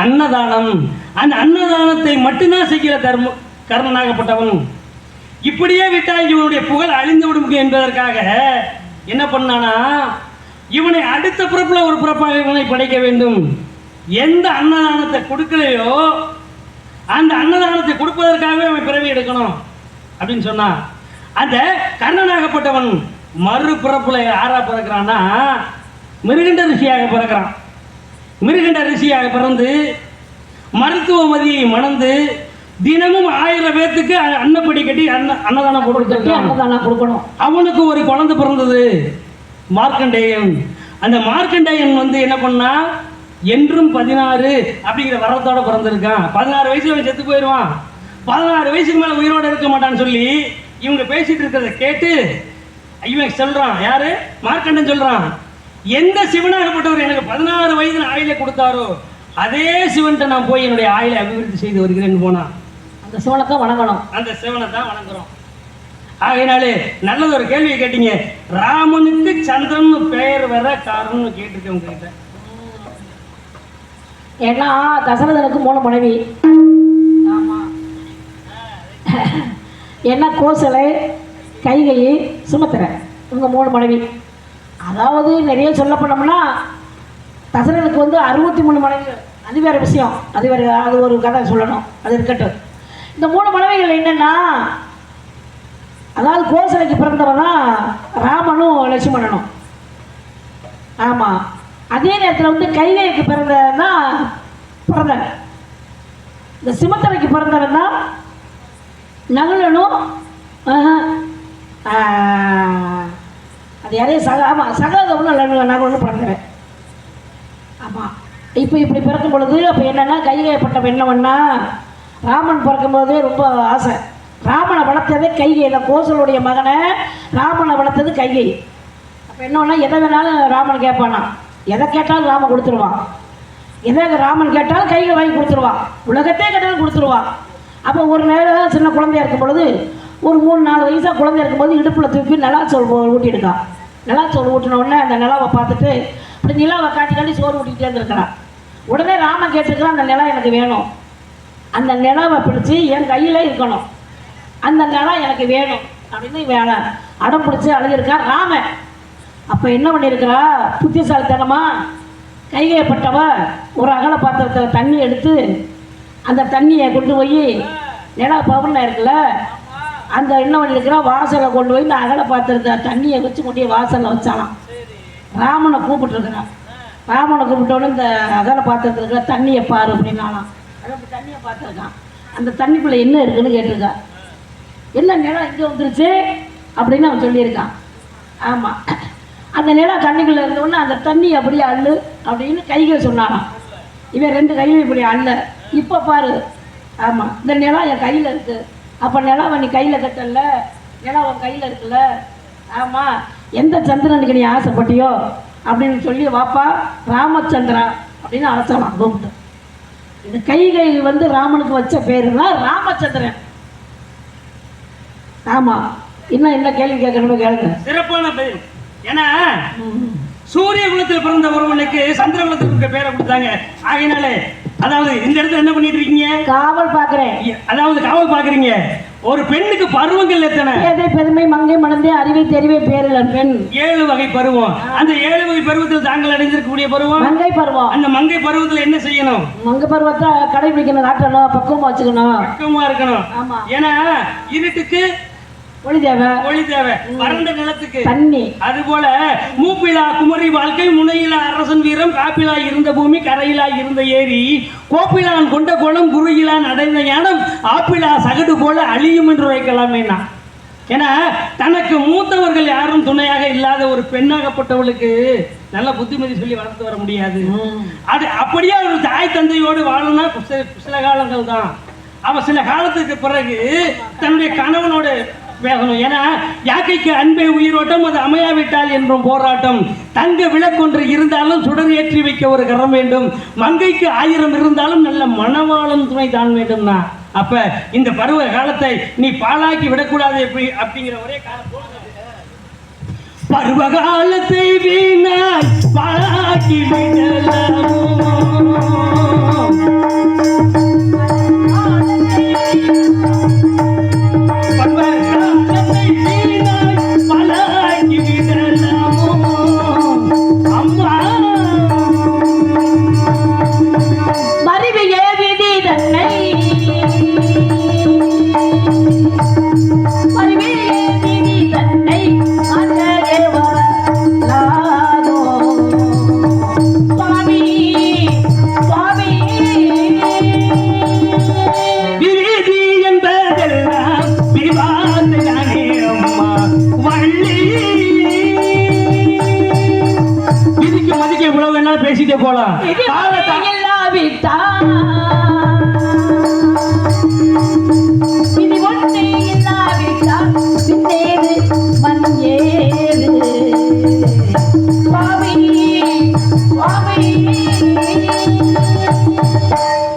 அன்னதானம். அந்த அன்னதானத்தை மட்டும்தான் செய்யல கர்ணனாகப்பட்டவன். இப்படியே விட்டால் இவனுடைய புகழ் அழிந்து விடும் என்பதற்காக என்ன பண்ணானா, இவனை அடுத்த பிறப்புல ஒரு பிறப்பாக இவனை படைக்க வேண்டும். எந்த அன்னதானத்தை கொடுக்கலையோ அந்த அன்னதானத்தை கொடுப்பதற்காகவே அவன் பிறவி எடுக்கணும் அப்படின்னு சொன்னான். அந்த கர்ணனாகப்பட்டவன் மறுபிறப்புல யாரா பிறக்கிறான்னா மிருகண்ட ரிஷியாக பிறக்கிறான். மிருகண்ட ரிஷியாக பிறந்து மருத்துவமதியை மணந்து தினமும் 1000 பேர்த்துக்கு அன்னப்படி கட்டி அன்னதானம் கொடுக்கணும். அவனுக்கு ஒரு குழந்தை பிறந்தது, மார்க்கண்டேயன். அந்த மார்க்கண்டேயன் வந்து என்ன பண்ணா, என்றும் 16 அப்படிங்கிற வரத்தோட பிறந்திருக்கான். 16 வயசுல அவன் செத்து போயிடுவான். 16 வயசுக்கு மேல உயிரோட இருக்க மாட்டான்னு சொல்லி இவங்க பேசிட்டு இருக்கிறத கேட்டு இவன் சொல்றான், யாரு மார்க்கண்டன் சொல்றான், எந்த சிவனாகப்பட்டவர் எனக்கு 16 வயதுல ஆயிலை கொடுத்தாரோ அதே சிவன்கிட்ட நான் போய் என்னுடைய ஆயிலை அபிவிருத்தி செய்து வருகிறேன்னு போனான். அந்த சிவனை தான் வணங்கணும். அந்த சிவனை தான் வணங்குறோம். ஆகையினாலே நல்லது ஒரு கேள்வியை கேட்டீங்க, ராமனுக்கு சந்திரன் பெயர் வர காரணம் கேட்டிருக்கேன் உங்ககிட்ட. ஏன்னா தசரதனுக்கு 3 மனைவி. ஆமா, என்ன கோசலை, கைகை, சுமத்திரை, இவங்க 3 மனைவி. அதாவது நிறைய சொல்ல போனோம்னா தசரனுக்கு வந்து 63 மனைவி. அது வேற விஷயம், அது வேற, அது ஒரு கதை சொல்லணும், அது இருக்கட்டும். இந்த 3 மனைவிகள் என்னன்னா, அதாவது கோசலைக்கு பிறந்தவன் தான் ராமனும் லட்சுமணனும். ஆமாம், அதே நேரத்தில் வந்து கைகைக்கு பிறந்தவன் தான் பிறந்தவன். இந்த சிமத்தரைக்கு பிறந்தவன் தான் நகுலனும், அது யாரையும் ஆமாம் சகாதவனும் நகுலனும் பிறந்தவன். ஆமாம், இப்போ இப்படி பிறக்கும் பொழுது அப்போ என்னென்னா கைகைப்பட்டவன் என்னவன்னா, ராமன் பிறக்கும்போதே ரொம்ப ஆசை. ராமனை வளர்த்ததே கைகை. கோசலுடைய மகனை ராமனை வளர்த்தது கைகை. அப்போ என்னன்னா, எதை வேணாலும் ராமன் கேட்பானா, எதை கேட்டாலும் ராமன் கொடுத்துருவான். எதை ராமன் கேட்டாலும் கைகை வாங்கி கொடுத்துருவான். உலகத்தையே கேட்டாலும் கொடுத்துருவான். அப்போ ஒரு நேரம் சின்ன குழந்தையா இருக்கும் பொழுது, ஒரு 3-4 வயசாக குழந்தையா இருக்கும்போது இடுப்பில் தூக்கி நிலாச்சோறு ஊட்டியிருக்கான். நிலாச்சோறு ஊட்டின உடனே அந்த நிலாவை பார்த்துட்டு அப்படி நிலாவை காட்டி சோறு ஊட்டிகிட்டே இருந்திருக்கிறான். உடனே ராமன் கேட்டிருக்கிறான், அந்த நிலா எனக்கு வேணும், அந்த நிலாவை பிடிச்சி என் கையில் இருக்கணும், அந்த நிலம் எனக்கு வேணும் அப்படின்னு வேலை அடம் பிடிச்சி அழுகிருக்கா ராமன். அப்போ என்ன பண்ணியிருக்கிறா, புத்திசாலித்தனமா கைகைப்பட்டவ ஒரு அகல பாத்திரத்தில் தண்ணி எடுத்து அந்த தண்ணியை கொண்டு போய் நிலா பவனில் இருக்குல்ல, அந்த என்ன பண்ணியிருக்கிறா, வாசலை கொண்டு போய் இந்த அகல பாத்திரத்தை தண்ணியை வச்சு கொண்டு வாசலில் வச்சாலாம். ராமனை கூப்பிட்டுருக்கிறான். ராமனை கூப்பிட்டோன்னு இந்த அகல பாத்திரத்தில் இருக்கிற தண்ணியை பாரு அப்படின்னாலாம். அதாவது தண்ணியை பார்த்துருக்கான். அந்த தண்ணிக்குள்ளே என்ன இருக்குன்னு கேட்டிருக்கா. என்ன நிலம் இங்கே வந்துருச்சு அப்படின்னு அவன் சொல்லியிருக்கான். ஆமாம், அந்த நிலம் தண்ணிக்குள்ளே இருந்தோடனே அந்த தண்ணி அப்படியே அள்ளு அப்படின்னு கைகள் சொன்னானான். இவன் 2 கையும் இப்படி அள்ள, இப்போ பாரு, ஆமாம் இந்த நிலம் என் கையில் இருக்குது. அப்போ நிலம் நீ கையில் கட்டல, நிலம் உன் கையில் இருக்குல்ல. ஆமாம், எந்த சந்திரனுக்கு நீ ஆசைப்பட்டியோ அப்படின்னு சொல்லி வாப்பா ராமச்சந்திரா அப்படின்னு அழைச்சலாம் கூப்பிட்டு. இந்த கைகை வந்து ராமனுக்கு வச்ச பேருனா ராமச்சந்திரன். ஆமா, இன்னும் என்ன கேள்வி கேட்கணுமோ கேளுங்க. சிறப்பான பேர். ஏன்னா சூரிய குலத்தில் பிறந்த ஒருவனுக்கு சந்திர குலத்தில் இருக்க பேரை கொடுத்தாங்க. ஆகையினாலே அதாவது இந்த இடத்துல என்ன பண்ணிட்டு இருக்கீங்க, காவல் பாக்குறேன். அதாவது காவல் பாக்குறீங்க. ஒரு பெண்ணுக்கு பருவங்கள் எத்தனை? ஏதை பெருமை மங்கை மணந்தே அறிவை தெரிவை பேரில் பெண். 7 வகை பருவம். அந்த 7 வகை பருவத்தில் தாங்கள் அடைந்திருக்கக்கூடிய பருவம் மங்கை பருவம். அந்த மங்கை பருவத்தில் என்ன செய்யணும்? மங்கை பருவத்தை கடைபிடிக்கணும், காட்டணும், பக்குவமா வச்சுக்கணும், பக்குவமா இருக்கணும். ஆமா, ஏன்னா இருட்டுக்கு ஒளி தேவை, ஒளி தேவை. வறண்ட நிலத்துக்கு தண்ணி. அது போல மூப்பிலா குமரி வாழ்க்கை, முனையிலா அரசன் வீரம், காப்பிலா இருந்த பூமி, கரையிலா இருந்த ஏரி, கோப்பிலான் கொண்ட கோணம், குருகிலான் அடைந்த ஞானம், ஆப்பிலா சகடு போல அழியும் என்று வைக்கலாமேனா. ஏன்னா தனக்கு மூத்தவர்கள் யாரும் துணையாக இல்லாத ஒரு பெண்ணாகப்பட்டவளுக்கு நல்ல புத்திமதி சொல்லி வளர்த்து வர முடியாது. அது அப்படியே ஒரு தாய் தந்தையோடு வாழணும்னா சில காலங்கள் தான். அவ சில காலத்துக்கு பிறகு தன்னுடைய கணவனோடு பேசணும். ஏன்னா யாக்கைக்கு அன்பே உயிரோட்டம், அது அமையாவிட்டால் என்றும் போராட்டம். தங்க விளக்கொன்று இருந்தாலும் சுடர் ஏற்றி வைக்க ஒரு கரம் வேண்டும். மங்கைக்கு 1000 இருந்தாலும் நல்ல மணவாளன் துணை தான் வேண்டும்னா. அப்ப இந்த பருவ காலத்தை நீ பாழாக்கி விடக்கூடாது எப்படி அப்படிங்கிற ஒரே காலம். பருவ காலத்தை வீணாய் பாழாக்கி விடலாமோ, அறிவே பேசிட்டே போலாம். இது ஒன்றே இல்லாவிட்டால் பின்னேது மண் ஏது சுவாமி சுவாமி.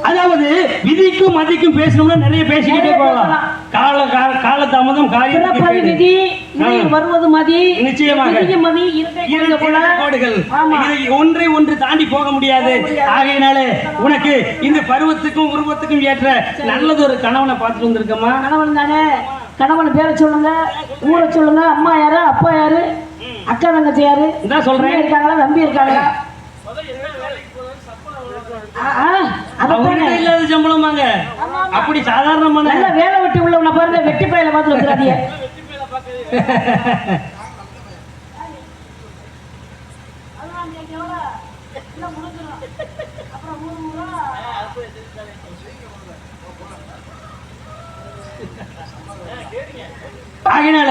அதாவது விதிக்கும் மதிக்கும் பேசணும்னா நிறைய பேசிக்கிட்டே போகலாம். கால தாமதம் காரியம் விதி வருவது மதி, நிச்சயமாக மதி கோடுகள் ஒன்றை ஒன்று தாண்டி போக முடியாது. ஆகையினாலே உனக்கு இந்த பருவத்துக்கும் உருவத்துக்கும் ஏற்ற நல்லது ஒரு கணவனை பார்த்துட்டு வந்திருக்கமா. கணவன் தானே, கணவன் பேரை சொல்லுங்க, ஊரை சொல்லுங்க, அம்மா யாரு, அப்பா யாரு, அக்கா தங்கச்சி யாரு சொல்றேன், இருக்காங்களா, தம்பி இருக்காங்களா? இல்லாத சம்பளமாங்க, அப்படி சாதாரணமான வேலை வெட்டி உள்ளவன பாருங்க, வெட்டி பயில பார்த்து வந்துடாதீங்க. ஆகினால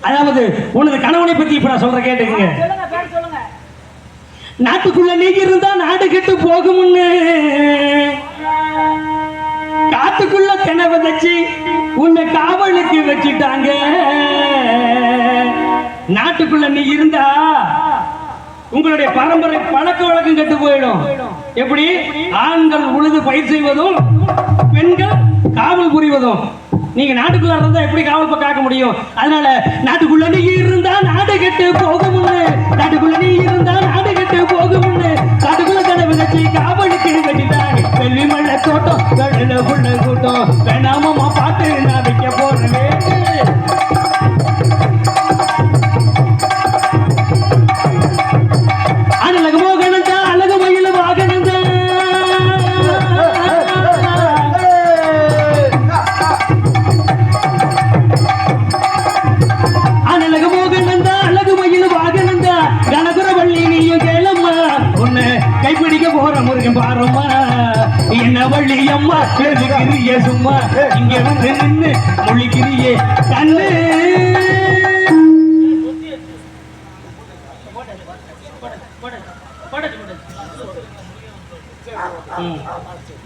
அதாவது உனது கணவனை பத்தி இப்ப நான் சொல்ற கேட்டுக்கங்க. நாட்டுக்குள்ள நீங்க இருந்தா நாடு கெட்டு போகும்னு காட்டுக்குள்ள கிணறு வச்சு உன்னை காவலுக்கு வச்சுட்டாங்க. நாட்டுக்குள்ள நீ இருந்தா உங்களுடைய பரம்பரை பழக்க வழக்கம் கெட்டு போயிடும். எப்படி? ஆண்கள் உழுது பயிர் செய்வதும் பெண்கள் காவல் புரிவதும். நீங்க நாட்டுக்குள்ள இருந்தா எப்படி காவல் காக்க முடியும்? அதனால நாட்டுக்குள்ள நீ இருந்தா நாடு கெட்டு போகும்னு, நாட்டுக்குள்ள நீ இருந்தா நாடு கெட்டு போகும்னு காட்டுக்குள்ள கனவு கட்சி காவலுக்கு வச்சுட்டாங்க. வெள்ளி மழை தோட்டம் கடல உள்ள கூட்டம் வேணாமமா பாட்டு நான் வைக்க போறேன். அழகு மோகனந்தா அழகு மயில வாகனந்தா அழகு மோகனந்தா அழகு மயில வாகனந்தா கனகுரவள்ளி நீயும் கேளம்மா, உன்னை கைப்பிடிக்க போற முருகன் பாரம்மா. என்ன வள்ளி அம்மா எழுதுகிறிய சும்மா இங்க வந்து நின்று மொழிக்கிறியே கண்ணு.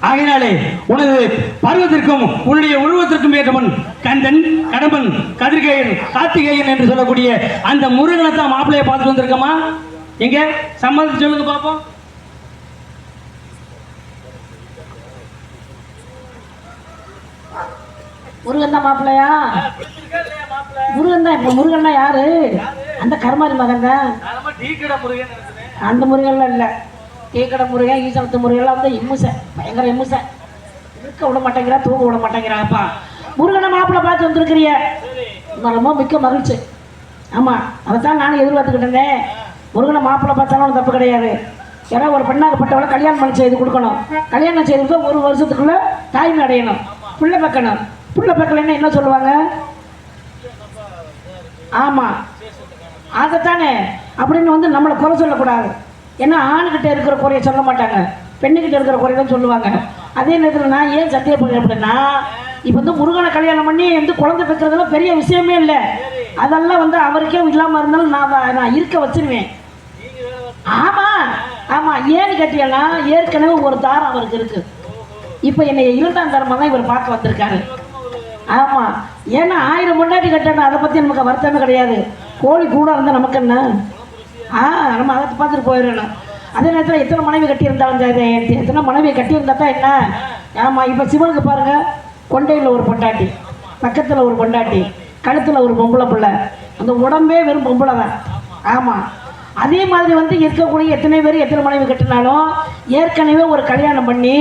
ஆகினாலே உனது பருவத்திற்கும் உன்னுடைய உருவத்திற்கும் ஏற்றவன் கந்தன், கடம்பன், கதிர்கேயன், கார்த்திகேயன் என்று சொல்லக்கூடிய அந்த முருகனை தான் மாப்பிள்ளைய பார்த்துட்டு வந்திருக்கமா. எங்க சம்மதம் சொல்லுங்க பாப்போம். முருகன் தான் மாப்பிள்ளையா? முருகன் தான். இப்ப முருகன் தான் யாரு? அந்த கருமாரி மகன் தான். அந்த முருகன்லாம் இல்ல. டீக்கடை முருகன், ஈசனத்து முருகன்லாம் வந்து இம்முசை, பயங்கர இம்முசை. இருக்க விட மாட்டேங்கிறா, தூங்க விட மாட்டேங்கிறாப்பா. முருகனை மாப்பிள்ளை பார்த்து வந்திருக்கிறிய, ரொம்ப மிக்க மகிழ்ச்சி. ஆமா, அதைத்தான் நானும் எதிர்பார்த்துக்கிட்டேன். முருகனை மாப்பிள்ளை பார்த்தாலும் தப்பு கிடையாது. ஏன்னா ஒரு பெண்ணாகப்பட்டவளை கல்யாணம் பண்ணி செய்து கொடுக்கணும். கல்யாணம் செய்து கொடுத்தா 1 வருஷத்துக்குள்ள தாய்மை அடையணும், புள்ள பக்கணும். புள்ள பக்கலைன்னா என்ன சொல்லுவாங்க? ஆமா, அதைத்தானே. அப்படின்னு வந்து நம்மளை குறை சொல்லக்கூடாது. ஏன்னா ஆணுகிட்ட இருக்கிற குறைய சொல்ல மாட்டாங்க, பெண்ணுக்கிட்ட இருக்கிற குறைய தான் சொல்லுவாங்க. அதே நேரத்தில் நான் ஏன் சத்தியப்படுறேன் அப்படின்னா, இப்போ வந்து முருகனை கல்யாணம் பண்ணி வந்து குழந்தை பெற்றதெல்லாம் பெரிய விஷயமே இல்லை. அதெல்லாம் வந்து அவருக்கே இல்லாமல் இருந்தாலும் நான் இருக்க வச்சிருவேன். ஆமாம் ஆமாம், ஏன்னு கேட்டீங்கன்னா ஏற்கனவே ஒரு தாரம் அவருக்கு இருக்கு. இப்போ என்னை 2ஆம் தாரமாக தான் இவர் பார்க்க வந்திருக்காரு. ஆமாம், ஏன்னா 1000 முன்னாடி கட்டணும், அதை பற்றி நமக்கு வருத்தமே கிடையாது. கோழி கூட இருந்தால் நமக்கு என்ன, நம்ம அதை பார்த்துட்டு போயிடணும். அதே நேரத்தில் எத்தனை மனைவி கட்டியிருந்தாலும் எத்தனை மனைவி கட்டியிருந்தா தான் என்ன. ஆமாம், இப்போ சிவனுக்கு பாருங்க, கொண்டையில் ஒரு பொண்டாட்டி, பக்கத்தில் ஒரு பொண்டாட்டி, கழுத்தில் ஒரு பொம்பளை பிள்ளை, அந்த உடம்பே வெறும் பொம்பளை தான். ஆமாம், அதே மாதிரி வந்து இருக்கக்கூடிய எத்தனை பேர் எத்தனை மனைவி கட்டினாலும் ஏற்கனவே ஒரு கல்யாணம் பண்ணி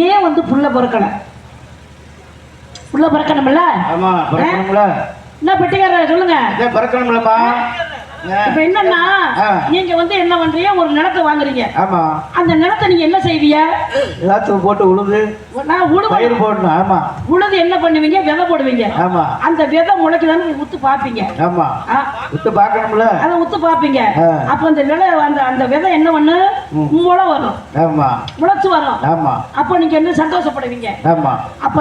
ஏன் வந்து புள்ள பிறக்கலை? புள்ள பிறக்கணும்ல? என்ன பெட்டிக்கார சொல்லுங்க, பிறக்கணும்லப்பா. இப்ப என்னன்னா, நீங்க வந்து என்ன பண்றீங்க, ஒரு நிலத்தை வாங்குறீங்க. ஆமா, அந்த நிலத்தை நீங்க என்ன செய்வீங்க? எல்லாத்தையும் போட்டு உழுது பயிர் போடணும். ஆமா, உழுது என்ன பண்ணுவீங்க? விதை போடுவீங்க. ஆமா, அந்த விதை முளைக்குதான்னு உத்து பாப்பீங்க. ஆமா, உத்து பார்க்கணும்ல, அதை உத்து பாப்பீங்க. அப்ப அந்த விதை அந்த விதை என்ன பண்ணு, முளை வரும். ஆமா, முளைச்சு வரும். ஆமா, அப்ப நீங்க என்ன சந்தோஷப்படுவீங்க. ஆமா, அப்ப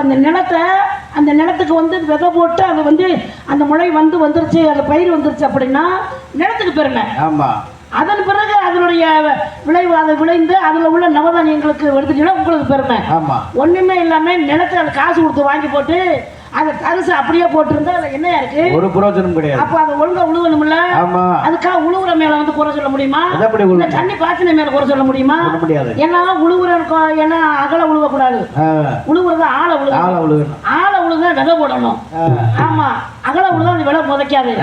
அந்த நிலத்துக்கு வந்து விதை போட்டு அது வந்து அந்த முளை வந்துருச்சு, அது பயிர் வந்துருச்சு அப்படின்னா நிலத்துக்கு பெருமை. ஆமா, அதன் பிறகு அதனுடைய விளைவு அதை விளைந்து அதில் உள்ள நவதானியங்களுக்கு எடுத்துட்டீங்கன்னா உங்களுக்கு பெருமை. ஆமா. ஒண்ணுமே இல்லாம நிலத்துல அது காசு கொடுத்து வாங்கி போட்டு அதை தரிசு அப்படியே போட்டிருந்தா அதுல என்னையா இருக்கு? ஒரு புரோஜனம் கிடையாது. அப்ப அதை ஒழுங்கா உழுவணும்ல. ஆமா. அதுக்காக உழுவுற மேல வந்து குறை சொல்ல முடியுமா? தண்ணி பாய்ச்சின மேல குறை சொல்ல முடியுமா? முடியாது. ஏன்னா உழுவுற ஏன்னா அகல உழுவ கூடாது. உழுவுறது ஆழ உழுத விதை போடணும். ஆமா, அகல உழுத அந்த விலை முதைக்காது.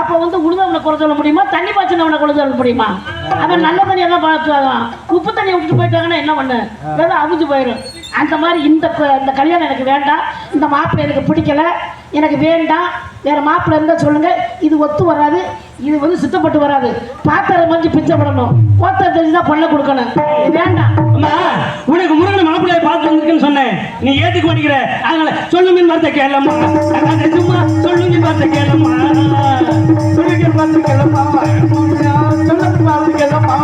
அப்ப வந்து உழுதவனை குறை சொல்ல முடியுமா? தண்ணி பாய்ச்சினவனை குறை சொல்ல முடியுமா? அவன் நல்ல தண்ணியா தான் பாய்ச்சுவாங்க. உப்பு தண்ணி விட்டுட்டு போயிட்டாங்கன்னா என்ன பண்ணு? விதை அவிஞ்சு போயிடும். அந்த மாதிரி இந்த கல்யாணம் எனக்கு வேண்டாம், இந்த மாப்பிள்ளை எனக்கு பிடிக்கல, எனக்கு வேண்டாம், வேற மாப்பிள்ளை இருந்தால் சொல்லுங்க. இது ஒத்து வராது, இது வந்து சுத்தப்பட்டு வராது. பாத்திர மஞ்சள் பிச்சை படணும், ஓத்த தெரிஞ்சுதான் பொண்ணை கொடுக்கணும். வேண்டாம். உனக்கு முருகன் மாப்பிள்ளையை பார்த்து வந்திருக்குன்னு சொன்னேன், நீ ஏத்துக்க மாட்டேங்கிற. அதனால சொல்லுமின் வார்த்தை கேளம்மா, சும்மா சொல்லுமின் வார்த்தை கேளம்மா, சொல்லுமின் வார்த்தை கேளம்மா, சொல்லுமின் வார்த்தை கேளம்மா.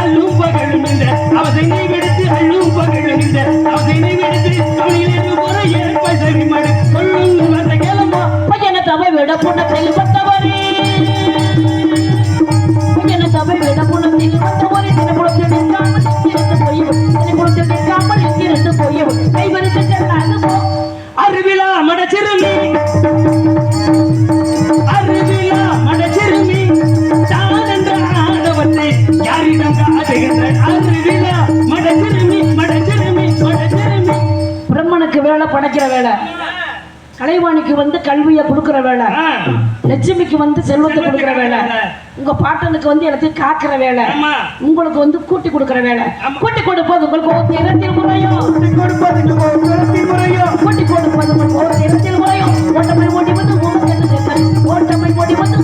அல்லும் பகலும் இந்த அவசை விடுத்து, அல்லும் பகலும் இந்த அவசை விடுத்து, அவனிலிருந்து போற ஏற்பாய் சரி மாடு, சொல்லுமின் வார்த்தை கேளம்மா. பையனை தவை விட பொண்ணை செல்வத்தவரே, பையனை தவை விட பொண்ணை செல்வத்தவரே, தினப்புறத்தில் நிற்காமல் எங்கிருந்து போய்விடும், தினப்புறத்தில் நிற்காமல் எங்கிருந்து போய்விடும், கைவரித்து செல்லாது போ. அருவிழா மடச்சிறுமி, அருவிழா மடச்சிறுமி, தானென்ற ஆடவத்தை யாரிடம் காட்டுகின்ற அருவிழா மடச்சிறுமி, மடச்சிறுமி, மடச்சிறுமி. பிரம்மனுக்கு வேலை படைக்கிற வேலை, கலைவாணிக்கு வந்து கல்வியை கொடுக்கிற வேலை, லட்சுமிக்கு வந்து செல்வத்தை கொடுக்கிற வேலை, உங்க பாட்டனுக்கு வந்து எல்லாத்தையும் காக்கிற வேலை, உங்களுக்கு வந்து கூட்டி கொடுக்கிற வேலை. கூட்டி கொடுப்பது உங்களுக்கு இரத்தில் முறையோ, கூட்டி கொடுப்பது இரத்தில் முறையோ, கூட்டி கொடுப்பது உங்களுக்கு இரத்தில் முறையோ. ஓட்டமை ஓடி வந்து ஓட்டமை ஓடி வந்து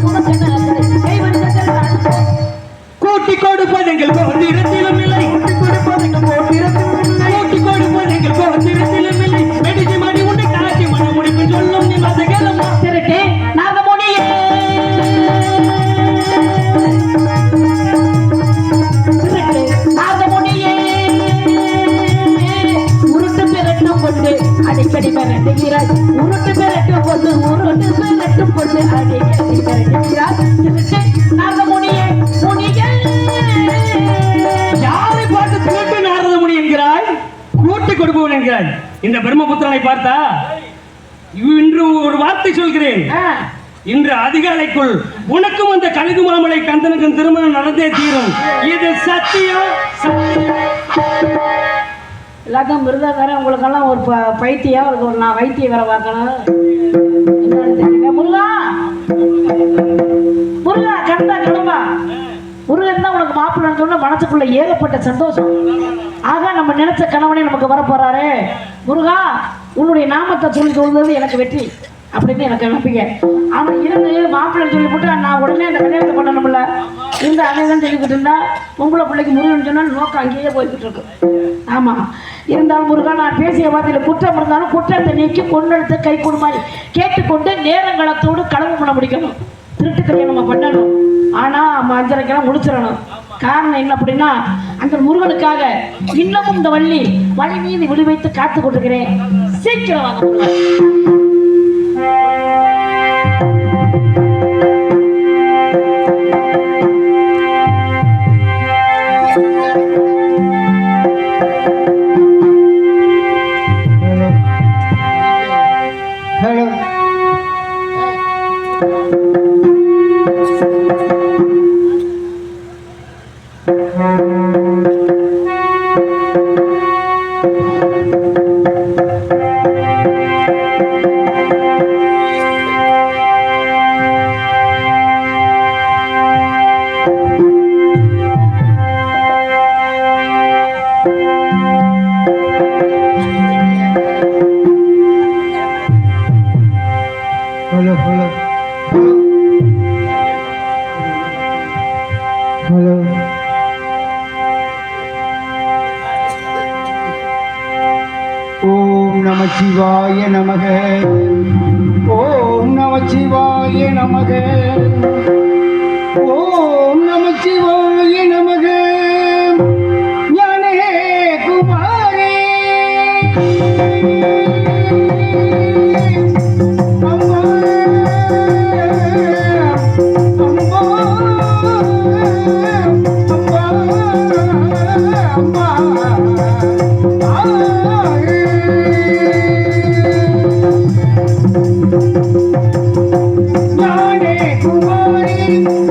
கூட்டி கொடுப்பது எங்கள் இரத்திலும் இல்லை, கூட்டி கொடுப்பது கூட்டி கொடுப்பது எங்கள் இரத்திலும் இல்லை. மெடிசி மணி உன்னை காட்சி மன முடிப்பு சொல்லும் நீ மசகலமா திருட்டே நாகமணியே, திருட்டே நாகமணியே, உருட்டு பிரட்டும் கொண்டு அடிக்கடி மிரட்டுகிறாய், உருட்டு பிரட்டும் கொண்டு உருட்டு பிரட்டும் கொண்டு அடிக்கடி மிரட்டுகிறாய். திருட்டே நாகமணியே, முனியே, யாரை பார்த்து திருட்டு நாரத முனி என்கிறாய், கூட்டி கொடுப்பவன் என்கிறாய். இந்த பிரம்மபுத்திரனை பார்த்தா இன்று ஒரு வார்த்தை சொல்கிறேன். இன்று அதிகாலைக்குள் உனக்கும் அந்த கழுகு மாமலை கந்தனுக்கும் திருமணம் நடந்தே தீரும். இது சத்தியம், சத்தியம். எல்லாத்தையும் மிருதக்காரன் உங்களுக்கெல்லாம் ஒரு பைத்தியம், ஒரு நான் வைத்தியம் வேற பார்க்கணும். என்னன்னு தெரியல. முருகா, முருகா, கண்டா கிளம்பா. முருகன் தான் உனக்கு மாப்பிள்ளை சொன்ன மனசுக்குள்ள ஏகப்பட்ட சந்தோஷம். ஆக நம்ம நினைச்ச கணவனே நமக்கு வரப்போறாரு. முருகா, உன்னுடைய நாமத்தை சொல்லி சொல்றது எனக்கு வெற்றி அப்படின்னு எனக்கு நம்பிக்கை. அவன் இருந்து மாப்பிள்ளை சொல்லி போட்டு நான் உடனே அந்த கல்யாணத்தை பண்ணணும்ல, இந்த அனைவரும் சொல்லிக்கிட்டு இருந்தா உங்களை பிள்ளைக்கு முருகன் சொன்னால் நோக்கம் அங்கேயே போய்கிட்டு இருக்கு. ஆமா, இருந்தாலும் முருகா, நான் பேசிய வார்த்தையில் குற்றம் இருந்தாலும் குற்றத்தை நீக்கி பொண்ணெடுத்து கை கொடுமாய் கேட்டுக்கொண்டு நேரங்களத்தோடு களவு பண்ண முடிக்கணும். திருட்டு கல்யாணம் நம்ம பண்ணணும், ஆனா 5:30 முடிச்சிடணும். காரணம் என்ன அப்படின்னா, அந்த முருகனுக்காக இன்னமும் இந்த வள்ளி மீது விழி வைத்து காத்து கொண்டிருக்கிறேன். சீக்கிரம் வாங்க. ஓம் நமச்சிவாய நமக, ஓம் நமச்சிவாய நமக, ஓம் நமச்சிவாய நமக. ஞானே குமாரே அம்மா, அம்மா,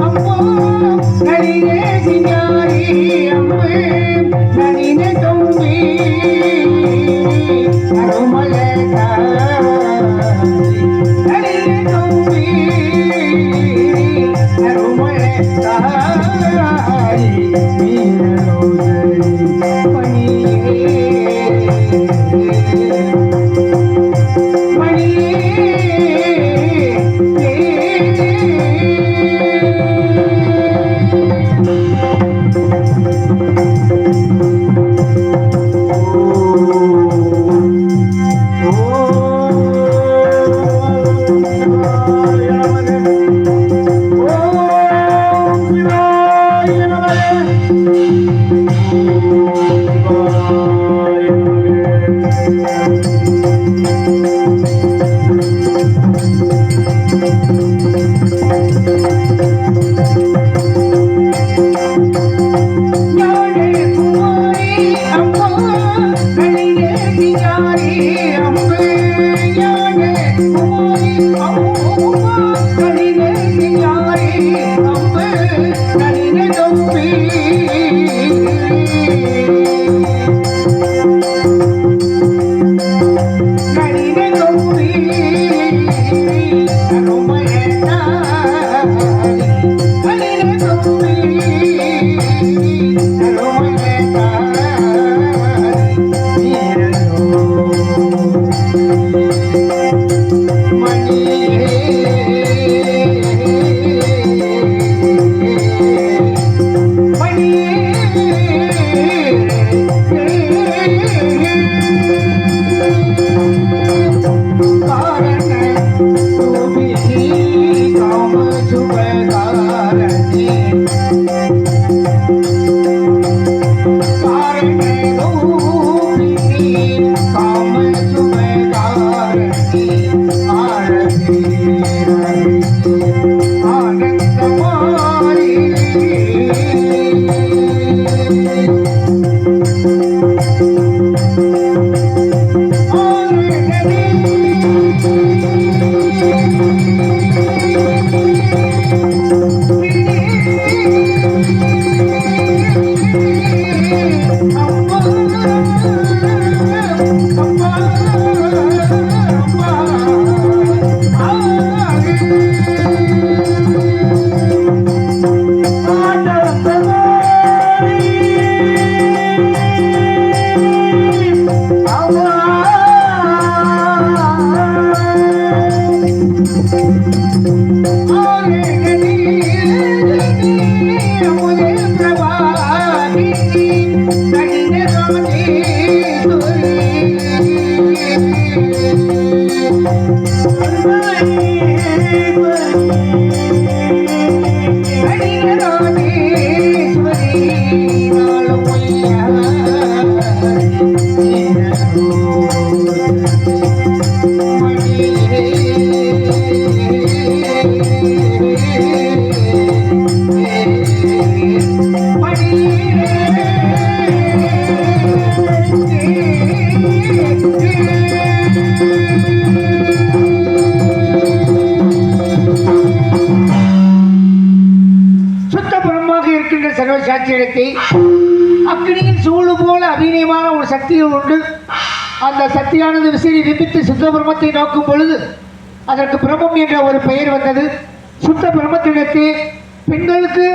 அம்மா நளினே சிங்காரி அம்மே நளினே தொம்பி அருமலை நளினே தொம்பி அருமலை தாய் மீனோதரி பணியே சாட்சியத்தை அக்னியின் சூழு போல அபிநயமான ஒரு சக்தியும் உண்டு. அந்த சக்தியானது விசிறி விபித்து சுத்த பிரம்மத்தை நோக்கும் பொழுது அதற்கு பிரம்மம் என்ற ஒரு பெயர் வந்தது. சுத்த பிரம்மத்திடத்தே பெண்களுக்கு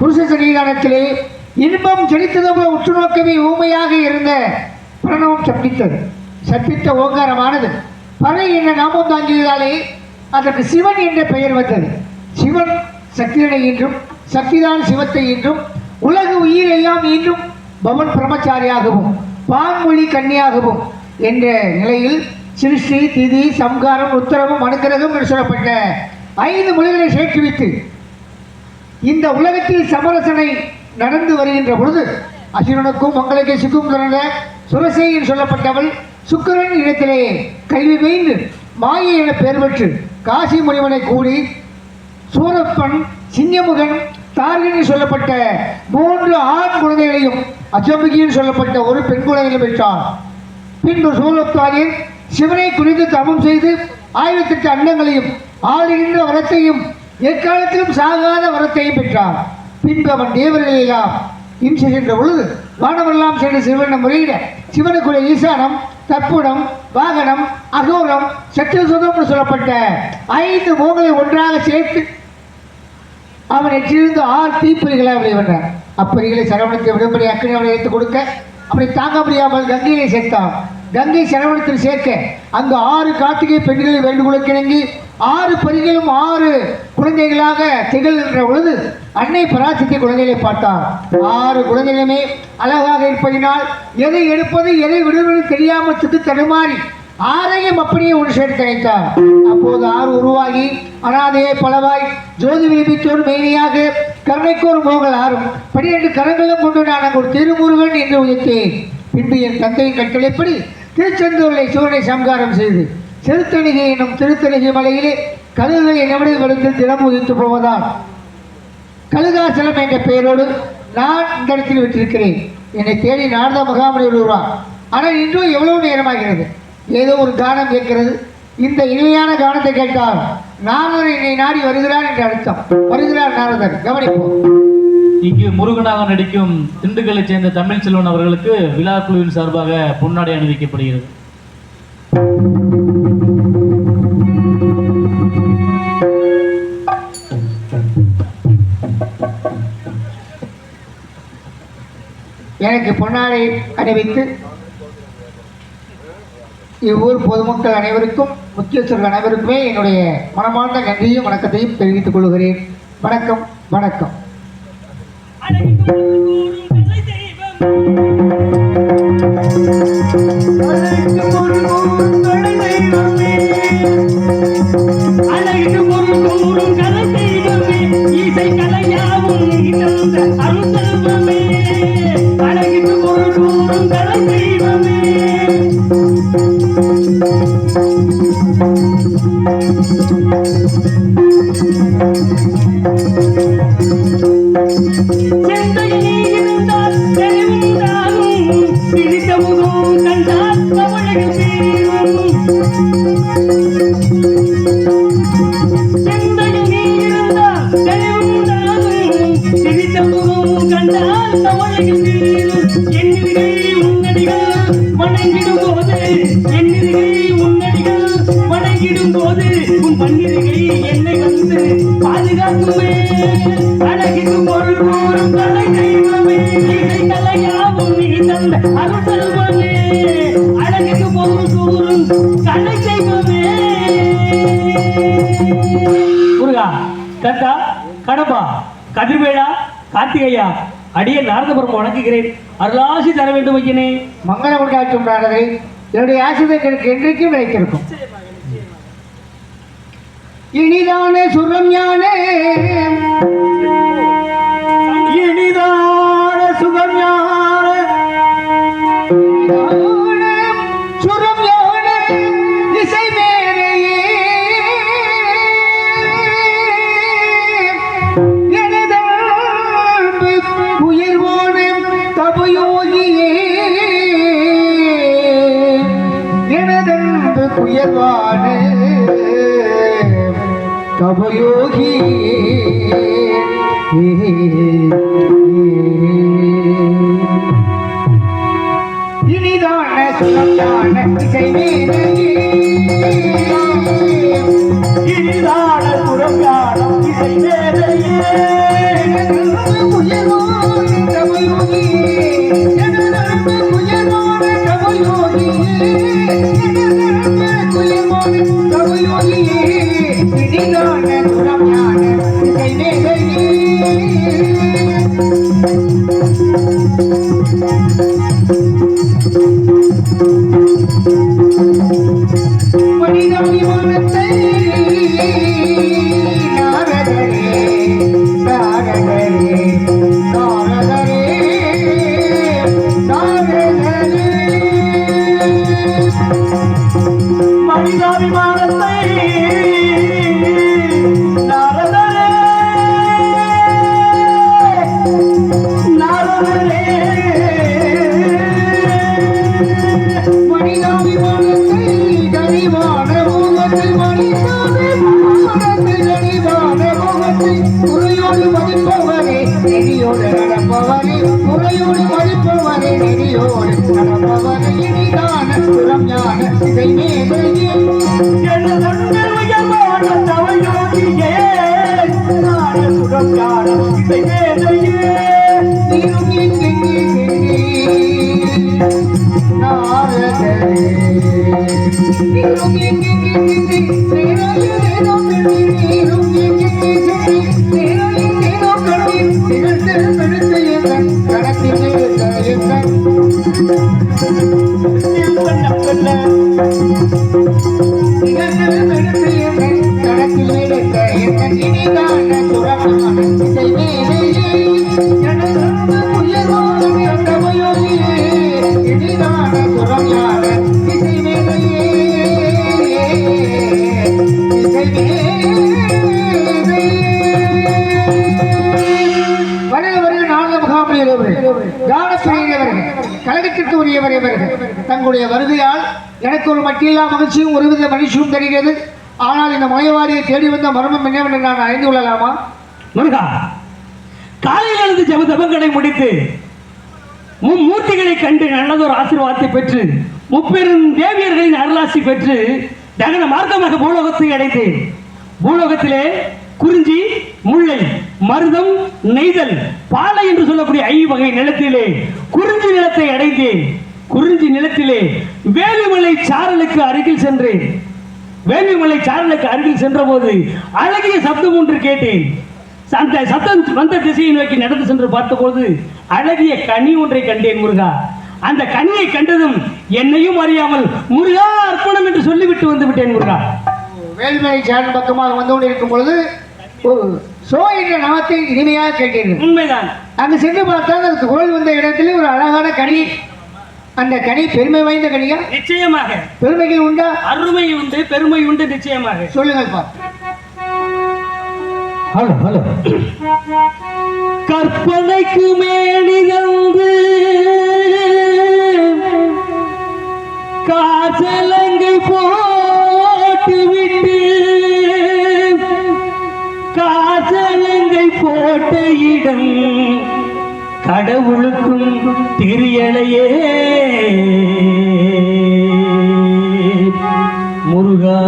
புருஷ சன்னிதானத்திலே இன்பம் ஜனித்தது போல உற்று நோக்கவே ஊமையாக இருந்த பிரணவம் சப்பித்தது. சப்பித்த ஓங்காரமானது பறை என்ற நாமம் தாங்கியதாலே அதற்கு சிவன் என்ற பெயர் வந்தது. சிவன் சக்தியனை என்றும் சக்திதான் சிவத்தை என்றும் உலக உயிரெல்லாம் ஈன்றும் பவன் பிரம்மச்சாரியாகவும் பான்மொழி கன்னியாகவும் என்ற நிலையில் சிருஷ்டி திதி சம்காரம் உத்தரவும் அனுக்கிரகம் என்று சொல்லப்பட்ட 5 மொழிகளை சேர்த்துவித்து இந்த உலகத்தில் சமரசனை நடந்து வருகின்ற பொழுது அசுரனுக்கும் மங்களகேசிக்கும் பிறந்த சுரசை என்று சொல்லப்பட்டவள் சுக்கிரன் இடத்திலே கல்வி பயின்று மாயை என பெயர் பெற்று காசி முனிவனை கூடி சூரப்பன் சிங்கமுகன் தார்கினி சொல்லப்பட்ட 3 ஆண் குழந்தைகளையும் அச்சம்பிகின்னு சொல்லப்பட்ட ஒரு பெண் குழந்தைகளை பெற்றார். பின்பு சூரத்தாரியன் சிவனை குறித்து தவம் செய்து 1008 அண்டங்களையும் ஆளுகின்ற வரத்தையும் எக்காலத்திலும் சாகாத வரத்தையும் பெற்றான். பின்பு அவன் தேவர்கள் எல்லாம் இம்சை சென்ற பொழுது வானவெல்லாம் சென்று சிவனை முறையிட சிவனுக்குரிய ஈசானம், தற்புடம், வாகனம், அகோரம், சத்தியசுதம் சொல்லப்பட்ட 5 மோகங்களை ஒன்றாக சேர்த்து அவன் எற்றிருந்து 6 தீப்பொறிகளை அவளை வென்றான். அப்பொறிகளை சரவணத்தை விடும்படி அக்கறை அவளை எடுத்துக் கொடுக்க அப்படி தாங்க முடியாமல் கங்கையை சேர்த்தான். கங்கை சரவணத்தில் சேர்க்க அங்கு 6 கார்த்திகை பெண்களை வேண்டுகோளுக்கு இணங்கி 6 பரிகளும் 6 குழந்தைகளாக திகழ்கின்ற பொழுது அன்னை பராசக்தி குழந்தைகளை பார்த்தார். 6 குழந்தைகளுமே அழகாக இருப்பதினால் எதை எடுப்பது எதை விடுவது தெரியாமல் திக்கு தடுமாறி 6ஐயும் அப்படியே ஒரு சேர்த்து அழைத்தார். அப்போது 6 உருவாகி அனாதையை பலவாய் ஜோதி விரிப்பித்தோர் மெய்னியாக கருணைக்கோர் மோகல் 6 12 கரங்களும் கொண்டு நான் ஒரு திருமுருகன் என்று உதைத்தேன். பின்பு என் தந்தையின் கட்டளைப்படி திருச்செந்தூரை சிவனை சம்காரம் செய்து செருத்தணிகை என்னும் திருத்தணிகை மலையிலே கழுகுகளை நிமிடம் விழுந்து தினம் உதித்து போவதால் கழுகாசலம் என்ற பெயரோடு நான் இந்த இடத்தில் விட்டிருக்கிறேன். என்னை தேடி நாரத மகாமணி வருவார். ஆனால் இன்றும் எவ்வளவு நேரமாகிறது. ஏதோ ஒரு கானம் கேட்கிறது. இந்த இனிமையான கானத்தை கேட்டால் நாரதர் என்னை நாடி வருகிறார் என்று அர்த்தம். வருகிறார் நாரதர், கவனிப்போம். இங்கு முருகனாக நடிக்கும் திண்டுக்கல்லைச் சேர்ந்த தமிழ் செல்வன் அவர்களுக்கு விழா குழுவின் சார்பாக பொன்னாடை அணிவிக்கப்படுகிறது. எனக்கு பொன்னாடை அணிவித்து இவ்வூர் பொதுமக்கள் அனைவருக்கும் முக்கியஸ்தர்கள் அனைவருக்குமே என்னுடைய மனமார்ந்த நன்றியும் வணக்கத்தையும் தெரிவித்துக் கொள்கிறேன். வணக்கம் வணக்கம். கந்தா, கடம்பா, கதிர்வேளா, கார்த்திகையா, அடியே நாரதபுரம் வணங்குகிறேன். அருளாசி தர வேண்டும் ஐயனே. மங்களம் உண்டாற்றும் நாரதரை என்னுடைய ஆசிரியர் எனக்கு என்றைக்கும் நினைத்திருக்கும். இனிதானே சுரம் யானே, இனிதான சுகம் யானே, சுரம் யானே இசை மேலையே எனது உயிர்வோனே தபயோகியே எனது உயர்வானே தபயோகி இனிதான சுரமான இசை மேலையே இனிதான சுகம் யானும் இசை மேலையே உயர்வானே தபயோகியே எனது உயர்வானே தபயோகியே உயர்வானே தபயோகியே இனிதான சுரமான இசை மேலையே மனிதாபிமானத்தை நாரதரே நாரதரே நாரதரே நாரதரே மனிதாபிமானத்தை நாரதரே முறையோடு மதிப்பவரே நெறியோடு நடப்பவரே முறையோடு மதிப்பவரே நெறியோடு நடப்பவரே இனிதான சுரம் ஞான இதை மேதையே நீரும் எங்கெங்கே நாரதரே நீரும் எங்கெங்கே நேரம் நீரும் எங்கெங்கே நேரம் கண்டி நிகழ்த்து என்ன கணத்தில் என்ன கழகத்திற்கு உரியவர் இவர்கள் தங்களுடைய வருகையால் எனக்கு ஒரு மட்டில்லா மகிழ்ச்சியும் ஒருவித மகிழ்ச்சியும் தெரிகிறது. ஆனால் இந்த மலைவாரியை தேடி வந்த மர்மம் என்னவென்று நான் அறிந்து கொள்ளலாமா? முருகா, காலையில் எழுந்து ஜபதபங்களை முடித்து மும்மூர்த்திகளை கண்டு நல்லதொரு ஆசீர்வாதத்தை பெற்று முப்பெரும் தேவியர்களின் அருளாசி பெற்று தகன மார்க்கமாக பூலோகத்தை அடைந்தேன். பூலோகத்திலே குறிஞ்சி, முல்லை, மருதம், நெய்தல், பாலை என்று சொல்லக்கூடிய 5 வகை நிலத்திலே குறிஞ்சி நிலத்தை அடைந்தேன். குறிஞ்சி நிலத்திலே வேலிமலை சாரலுக்கு அருகில் சென்றேன். வேலிமலை சாரலுக்கு அருகில் சென்ற போது அழகிய சப்தம் ஒன்று கேட்டேன். அந்த சத்தம் வந்த திசையை நோக்கி நடந்து சென்று பார்த்தபோது அழகிய கனி ஒன்றை கண்டேன். முருகா, அந்த கனியை கண்டதும் என்னையும் அறியாமல் முருகா அர்ப்பணம் என்று சொல்லிவிட்டு வந்து விட்டேன். முருகா, வேல்மலை சாரல் பக்கமாக வந்து கொண்டு இருக்கும் பொழுது சோ என்ற நாமத்தை இனிமையாக கேட்டீர்கள். உண்மைதான். அங்கு சென்று பார்த்தால் அதுக்கு குரல் வந்த இடத்திலே ஒரு அழகான கனி. அந்த கனி பெருமை வாய்ந்த கனியா? நிச்சயமாக. பெருமைகள் உண்டா? அருமை உண்டு, பெருமை உண்டு, நிச்சயமாக. சொல்லுங்கள் பா. Hello hello. கற்பனைக்கு மேலிருந்து காசலங்கை போட்டு விட்டு காசலங்கை போட்ட இடம் கடவுளுக்கும் தெரியலையே. முருகா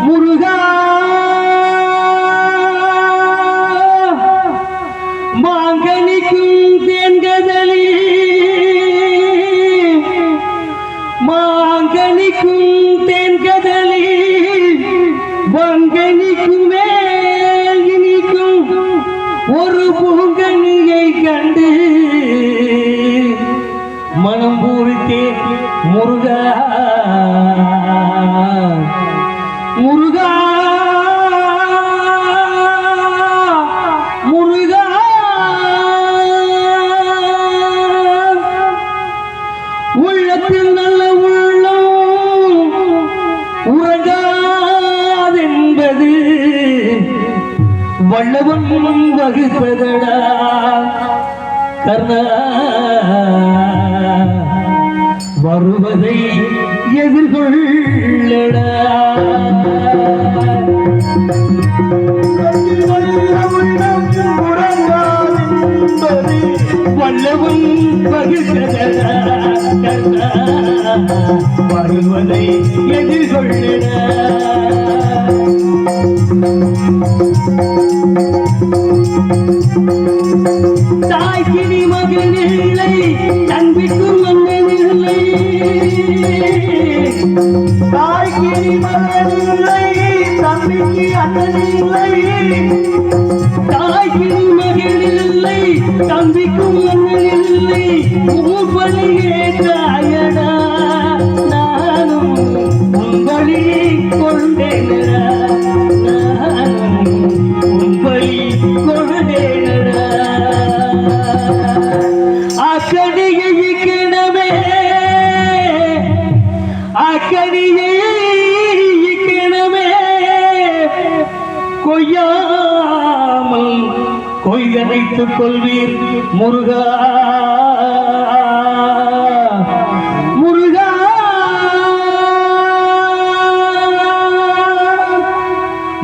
முருகா மாங்கனிக்கும் தேன்கதலி மாங்கனிக்கும் தேன்கதலி வங்கனிக்கும் மேல் இனிக்கும் ஒரு பூங்கனியை கண்டு மனம் பூரித்தேன். முருகா முருகா முருகா உள்ளத்தில் நல்ல உள்ளம் உறங்காதென்பது வல்லவன் வகுப்பதடா கர்ணா. வருவதை எதிர்கொள்ளடா. வல்லவன் வகுப்பதடா கர்ணா. வருவதை எதிர்கொள்ளடா. தாய்க்கினி மகன் இல்லை, தம்பிக்கும் அண்ணன் இல்லை. தாய்க்கினி மகன் இல்லை, தம்பிக்கு அண்ணன் இல்லை. தாய்க்கினி மகன் இல்லை, தம்பிக்கும் அண்ணன் இல்லை. ஊர்வலியே தாயடா, நானும் உங்களை கொண்டேனடா. நானும் உங்களை கொண்டேனடா. அக்கடியை கிணமே அக்கடியை கிணமே கொய்யாமல் கொய்தனைத்துக் கொள்வீர். முருகா முருகா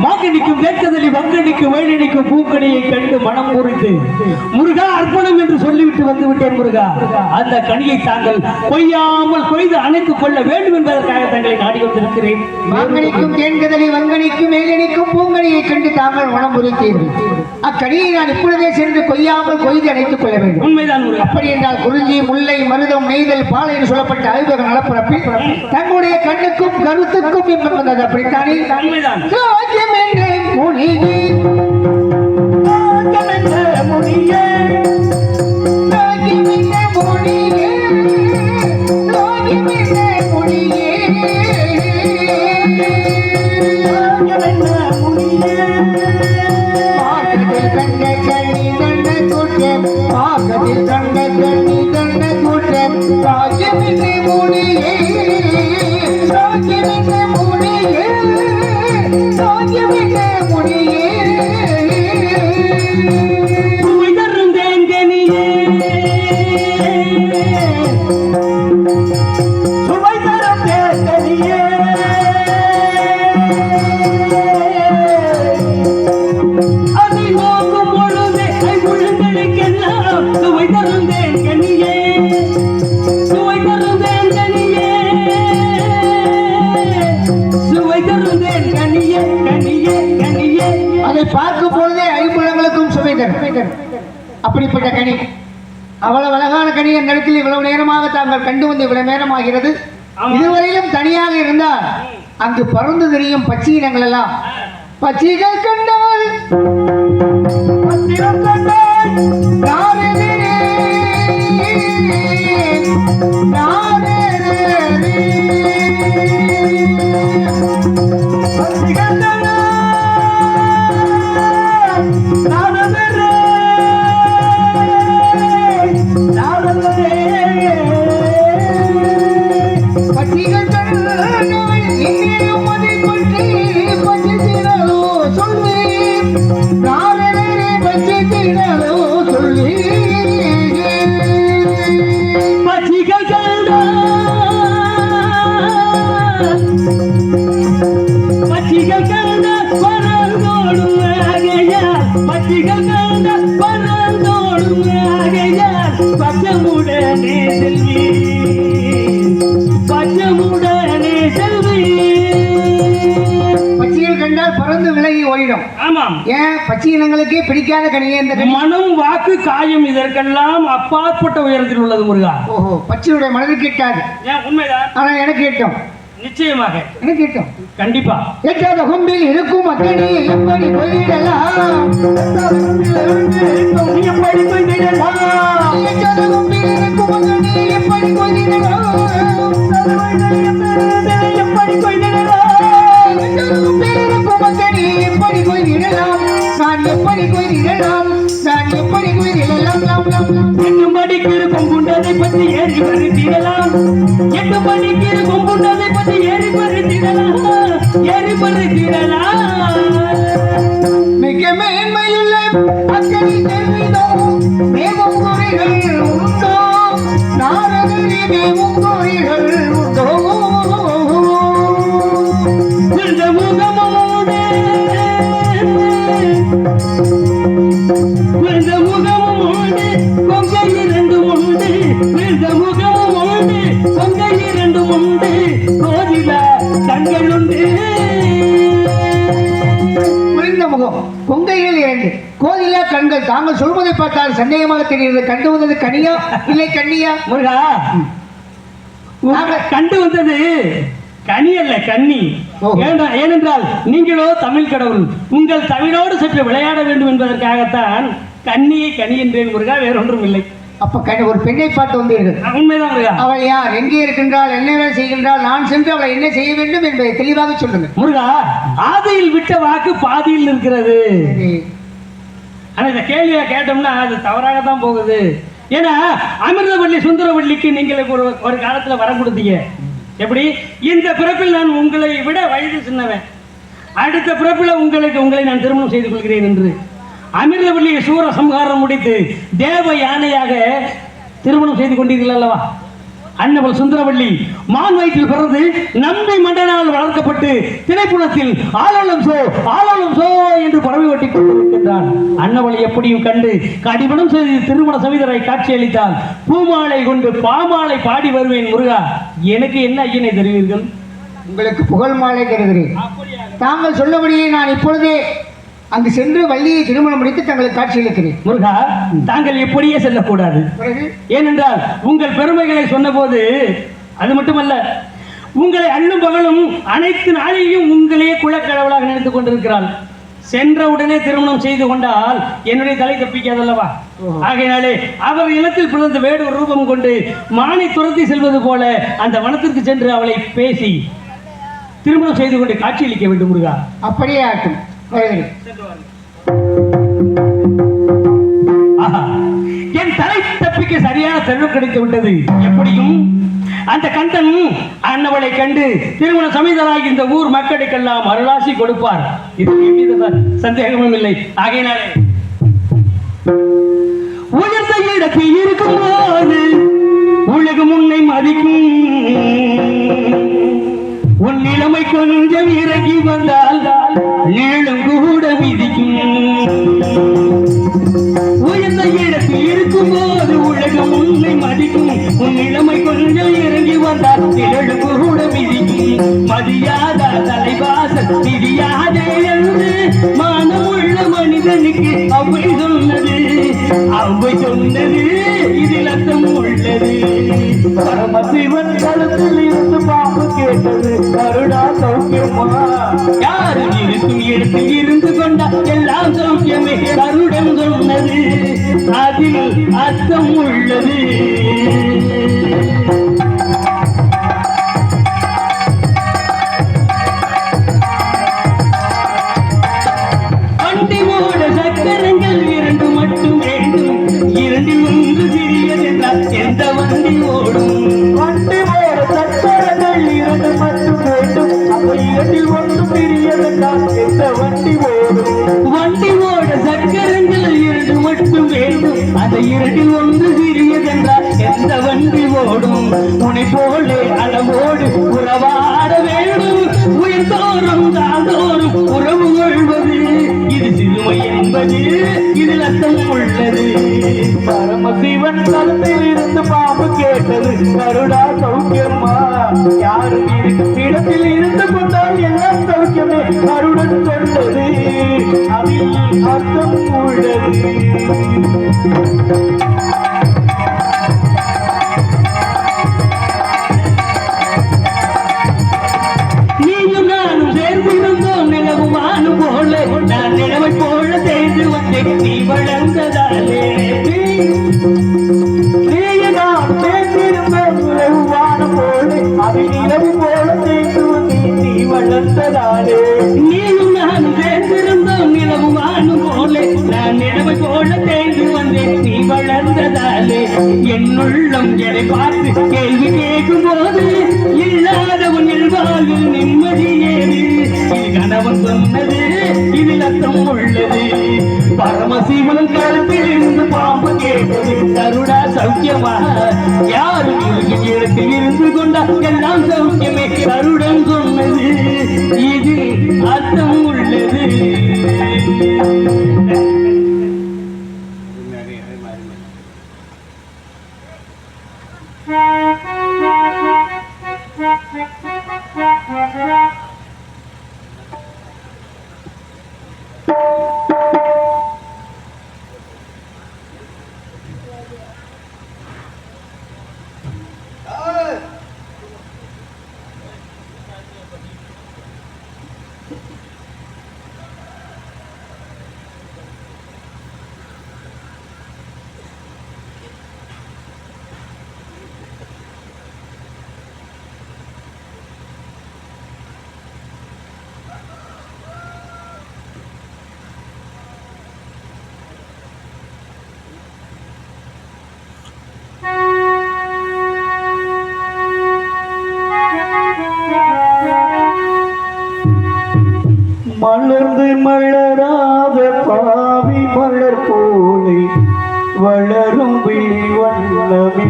மாங்கனிக்கும் வேட்கதலி மலரடிக்கும் வேலடிக்கும் பூக்கணியை கண்டு மனம் முறித்து முருகா அர்ப்பணம் என்று சொல்லிவிட்டு வந்து விட்டேன் முருகா. அந்த கனியை தாங்கள் கொய்யாமல் கொய்து அணைத்துக் கொள்ள வேண்டும் என்பதற்காக தங்களை நாடி வந்திருக்கிறேன். மாங்கனிக்கும் தேன்கதலி வங்கனிக்கும் மேலனிக்கும் பூங்கனியை கண்டு தாங்கள் மனம் முறித்தீர்கள். அக்கனியை நான் இப்பொழுதே சென்று கொய்யாமல் கொய்து அணைத்துக் கொள்ள வேண்டும். உண்மைதான் முருகா. அப்படி என்றால் குறிஞ்சி முல்லை மருதம் நெய்தல் பாலை என்று சொல்லப்பட்ட ஐவக நலப்பரப்பில் தங்களுடைய கண்ணுக்கும் கருத்துக்கும் இன்பம் வந்தது. அப்படித்தானே உண்மைதான். ராஜ்யம் என்ற மொழியே, ராஜ்யம் என்ற மொழியே, ராஜ்யம் என்ற மொழியே, ராஜ்யம் என்ற மொழியே, ராஜ்யம் என்ற மொழியே. பாகத்தில் கண்ட கண்ணி தண்ட கூட்டம், பாகத்தில் கண்ட கண்ணி தண்ட கூட்டம், ராஜ்யம் என்ற மொழியே, ராஜ்யம் என்ற மொழியே, ராஜ்யம் என்ற மொழியே. சுவை தரும் தேன்கனியே, சுவை தரும் தேன்கனியே, அதை நோக்கும் பொழுது ஐம்புலங்களுக்கெல்லாம் சுவை தரும் தேன்கனியே, சுவை தரும் தேன்கனியே, சுவை தரும் தேன்கனியே, கனியே கனியே. அதை பார்க்கும் பொழுதே ஐம்புலங்களுக்கும் சுவை தரும். அப்படிப்பட்ட கனி, அவ்வளவு அழகான கனி அந்த இடத்தில் இவ்வளவு நேரமாக தாங்கள் கண்டு வந்து இவ்வளவு நேரமாகிறது. ஆமா. இதுவரையிலும் தனியாக இருந்தால் அங்கு பறந்து தெரியும் பச்சை இனங்கள் எல்லாம். பச்சைகள் கண்டால் பத்திரம் கண்டால் நாரெதிரே, நாரெதிரே. பச்சைகள் கண்டால் நாரெதிரே, நாரெதிரே. பச்சைகள் கண்டால் எங்கேயும் அதை பற்றி பச்சைத்திரோ சொல்லி, நாரெதிரே பச்சைத்திரோ சொல்லி. பச்சிகள் பச்சிகள் கண்ட பரந்தோடும் ஆகையால், பச்சிகள் கண்ட பரந்தோடும் ஆகையால், பச்சமுடனே செல்வி, பச்சமுடனே செல்வி. பச்சைகள் கண்டால் பறந்து விலகி ஓடிடும். ஆமாம். ஏன் பச்சை இனங்களுக்கே பிடிக்காத கனியே இந்த கனி. மனம் வாக்கு காயம் இதற்கெல்லாம் அப்பாற்பட்ட உயரத்தில் உள்ளது முருகா. ஓஹோ, பச்சையுடைய மனதுக்கு எட்டாது. ஏன் உண்மைதான். ஆனா எனக்கு எட்டும், நிச்சயமாக எனக்கு எட்டும். கண்டிப்பா. எட்டாத கொம்பில் இருக்கும் அக்கனி எப்படி போயிடலாம், எப்படி போய்விடலாம், எட்டாத கொம்பில் இருக்கும் அக்கனி எப்படி போயிடலாம், எப்படி போய்விடலாம், எட்டாத கொம்பில் இருக்கும் அக்கனி எப்படி போயிடலாம், நான் எப்படி போயிடலாம், நான் எப்படி போயிடலாம். லாம், லாம், லாம். எட்டு மணிக்கு இருக்கும் குண்டதை பற்றி ஏறி பறித்திடலாம், எட்டு மணிக்கு இருக்கும் குண்டதை பற்றி ஏறி பறித்திடலாம், ஏறி பறித்திடலாம். மிக மேன்மையுள்ள அக்கனி தெரிவிதோ, மேவும் குறைகள் உண்டோ, நாரதனே மேவும் குறைகள் உண்டோ. விழுந்த முகமோடு, விழுந்த முகமோடு கொங்கை இரண்டும் உண்டு, விழுந்த முகமும் உண்டு கொங்கை இரண்டும் உண்டு, கோதில கண்கள் உண்டு. விழுந்த முகம், கொங்கைகள் இரண்டு, கோதிலா கண்கள். தாங்கள் சொல்வதை பார்த்தால் சந்தேகமாக தெரிகிறது. கண்டு வந்தது கனியா இல்லை கண்ணியா? முருகா, கண்டு வந்தது கனி அல்ல கன்னி. ஓஹோ. ஏனென்றால் நீங்களோ தமிழ் கடவுள், உங்கள் தமிழோடு சற்று விளையாட வேண்டும் என்பதற்காகத்தான் கன்னியை கனி என்றேன் முருகா, வேறொன்றும் இல்லை. அப்ப ஒரு பெண்ணை பார்த்து வந்தீர்கள். உண்மைதான் முருகா. அவள் யார், எங்கே இருக்கின்றாள், என்ன வேலை செய்கின்றாள், நான் சென்று அவளை என்ன செய்ய வேண்டும் என்பதை தெளிவாக சொல்லுங்கள். முருகா, ஆதியில் விட்ட வாக்கு பாதியில் இருக்கிறது. ஆனா இந்த கேள்வியை கேட்டோம்னா அது தவறாகத்தான் போகுது. ஏன்னா அமிர்தவள்ளி சுந்தரவள்ளிக்கு நீங்கள் ஒரு காலத்துல வரம் கொடுத்தீங்க. எப்படி? இந்த பிறப்பில் நான் உங்களை விட வயது சின்னவன், அடுத்த பிறப்பில் உங்களை நான் திருமணம் செய்து கொள்கிறேன் என்று அமிர்தவள்ளியை சூர சம்ஹாரம் முடித்து தேவ யானையாக திருமணம் செய்து கொண்டீர்கள் அல்லவா? அன்னவள் சுந்தரவள்ளி மான் வயிற்றில் பிறந்து நம்பி மண்டனால் வளர்க்கப்பட்டு திணைப்புணத்தில் ஆலோலம் சோ என்று பறவை ஓட்டிக் கொண்டிருக்கின்றான். அன்னவளை எப்படியும் கண்டு கடிமணம் செய்து திருமண சவிதரை காட்சியளித்தால் பூமாலை கொண்டு பாமாலை பாடி வருவேன் முருகா. எனக்கு என்ன ஐயனை தருவீர்கள்? உங்களுக்கு புகழ் மாலை தருகிறேன். தாங்கள் சொல்லபடியே நான் இப்பொழுதே அங்கு சென்று வள்ளியை திருமணம் முடித்து தங்களுக்கு காட்சியளிக்கிறேன். முருகா, தாங்கள் எப்படியே செல்லக்கூடாது. ஏனென்றால் உங்கள் பெருமைகளை சொன்னபோது அது மட்டுமல்ல, உங்களை அண்ணும் பகலும் அனைத்து நாளையும் உங்களையே குலக்கடவுளாக நினைத்துக் கொண்டிருக்கிறாள். சென்ற உடனே திருமணம் செய்து கொண்டால் என்னுடைய தலை தப்பிக்காதல்லவா? ஆகையினாலே அவர் இனத்தில் பிறந்த வேடு ரூபம் கொண்டு மானை துரத்தி செல்வது போல அந்த வனத்திற்கு சென்று அவளை பேசி திருமணம் செய்து கொண்டு காட்சியளிக்க வேண்டும் முருகா. அப்படியே ஆட்டும். என் தலை தப்பிக்க சரியான தருணம் கிடைத்து விட்டது. எப்படியும் அந்த கந்தன் அன்னவளை கண்டு திருமண சமேதராகி இந்த ஊர் மக்களுக்கெல்லாம் அருளாசி கொடுப்பார். இது எவ்வித சந்தேகமும் இல்லை. ஆகையினாலே உயர்ந்த இடத்தில் இருக்கும் போது உலகம் உன்னை மதிக்கும். உன் நிலைமை கொஞ்சம் இறங்கி வந்தால் நீளும் கூட விதிக்கும். உயர்ந்த இடத்தில் இருக்கும் போது உலகம் உன்னை மதிக்கும். உன் நிலைமை கொஞ்சம் இறங்கி வந்தால் நீளும் கூட விதிக்கும். மதியாத தலைவாசல் விதியாதே என்று மானமுள்ள மனிதனுக்கு அவை சொன்னது இதில் அர்த்தம் உள்ளது. பரமசிவன் கழுத்தில் இருந்து பாம்பு கேட்டது கருடா சௌக்கியமா? யாரு இருக்கும் இடத்தில் இருந்து கொண்டா எல்லாம் சௌக்கியமே கருடம் சொன்னது அதில் அர்த்தம் உள்ளது. எந்த வண்டி ஓடும்? வண்டி ஓட சக்கரங்கள் இரண்டு மட்டும் வேண்டும். அப்ப இரண்டில் ஒன்று பிரியதென்றால் எந்த வண்டி ஓடும்? வண்டி ஓட சக்கரங்கள் இரண்டு மட்டும் வேண்டும். அந்த இரண்டில் ஒன்று சிறியதென்றால் எந்த வண்டி ஓடும்? உனை போலே அளவோடு உறவாட வேண்டும். உயிர்தோறும் தாழ்ந்தோறும் உறவு கொள்வது இது சிறுமை என்பது இதில் அர்த்தம் உள்ளது. பரமசிவன் கருத்தில் இருந்து பாம்பு கேட்டது கருடா சௌக்கியமா? யாரும் இருக்கும் இடத்தில் இருந்து கொண்டால் எல்லாம் சௌக்கியமே கருடன் சொன்னது அதில் அர்த்தம் உள்ளது. நீயும் நானும் சேர்ந்திருந்தோம் நிலவும் வானும் போல. நான் நிலவை போல தேர்ந்து வந்தேன் நீ வளர்ந்ததாலே. நீயும் நானும் சேர்ந்திருந்தோம் நிலவும் வானும் போல. நான் நிலவை போல தேர்ந்து வந்தேன் நீ வளர்ந்ததாலே. என்னுள்ளம் எதை பார்த்து கேள்வி கேட்கும் போது இல்லாதவன் வாழ்வில் நிம்மதி ஏது? இது கணவன் சொன்னது இதில் அர்த்தம் உள்ளது. பரமசிவன் கருத்தில் இருந்து பாம்பு கேட்டது கருடா சௌக்கியமா? யாரும் இடத்தில் இருந்து கொண்டா எல்லாம் சௌக்கியமே கருடன் சொன்னது இது அர்த்தம் உள்ளது. மலர்ந்து மலராத பாவி மலர் போலே வளரும் விழி வண்ணமே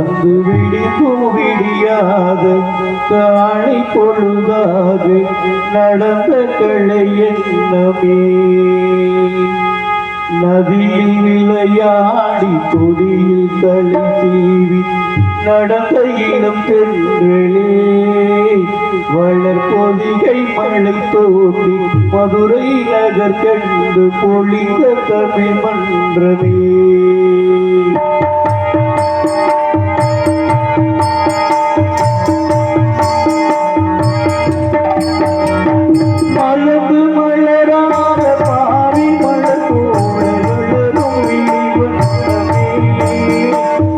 வந்து விடிக்கும் விடியாத காலை பொழுதாக நடந்த கலை என்னமே நதியில் விளையாடி கொடியில் தலை சீவி நடந்த இளம் பெண்களே வளர் பொதிகை மழை தோன்றி மதுரை நகர் கண்டு பொழிந்த தமிழ் மன்றமே மலர்ந்து மலராத பாரி மலர் போல வளரும் விழிவண்ணமே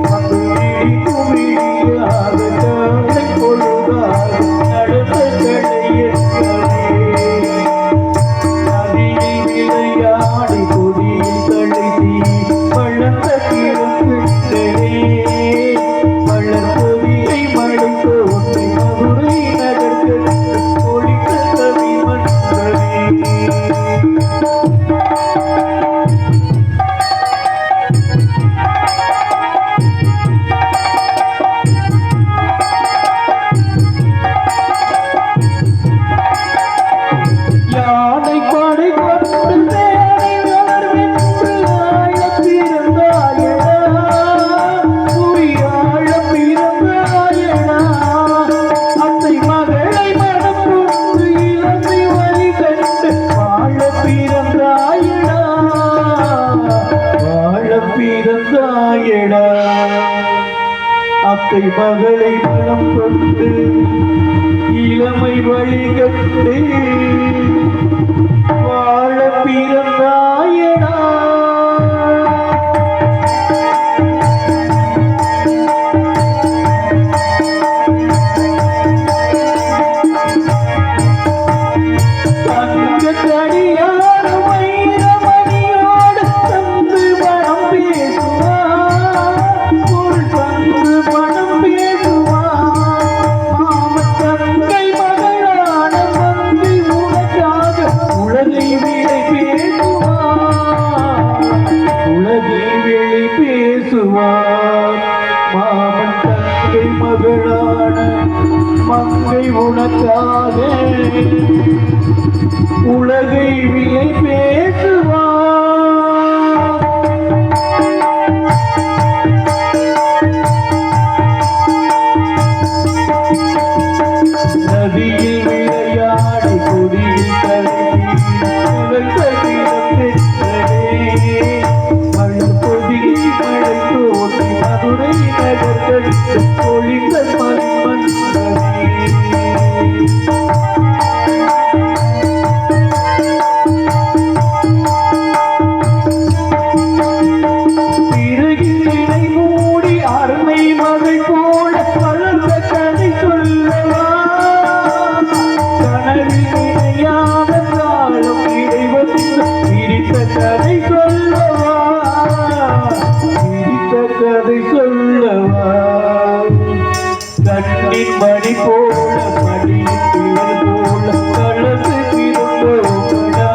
வந்து விழிக்கும் விழியாத காலை பொழுதாக நடந்த கலையற்றமே நதியில் விளையாடி கொடியில் தலை தீ வளர்ந்த கிழக்குகளே வளர் பொதியை மழை தோன்றி மதுரை நகர்கள் ஒளித்த கவி மன்றமே யானை படை கொண்டு தேனை வளர்வென்று ஆழப் பிறந்தாயடா புரியாழப் பிறந்தாயடா அத்தை மகளை மனம் கொண்டு இளமை வழி கண்டு வாழப் பிறந்தாயடா வாழப் பிறந்தாயடா அத்தை மகளை மனம் கொண்டு இளமை வழி கண்டு வாழ பிறந்தாயடா தங்கத்தடியான வைரமணியோடு தந்து மனம் பேசுவார் பொருள் தந்து மனம் பேசுவார் மாமன் தங்கை மகளான மங்கை உனக்காக உலகை விலை பேசுவார் உலகை விலை பேசுவார் மாமன் தங்கை மகளான மங்கை உனக்காக உலகை விலை பேசுவார் நதியில் விளையாடி கொடியில் தலை மழை பொதிகை மழை தோன்றி மதுரை நகர்கள் பொழிந்த மண்மன்றமே பிறகில் இணை மூடி அருமை மகள் போல வளர்ந்த கதை சொல்லவா கனவில் இணையாத காலம் இடைவந்து பிரித்த கதை சொல்லவா பிரித்த கதை சொல்லவா கண்ணின் மணி போல மடியின் கிளர் போல கலந்து பிறந்தோடா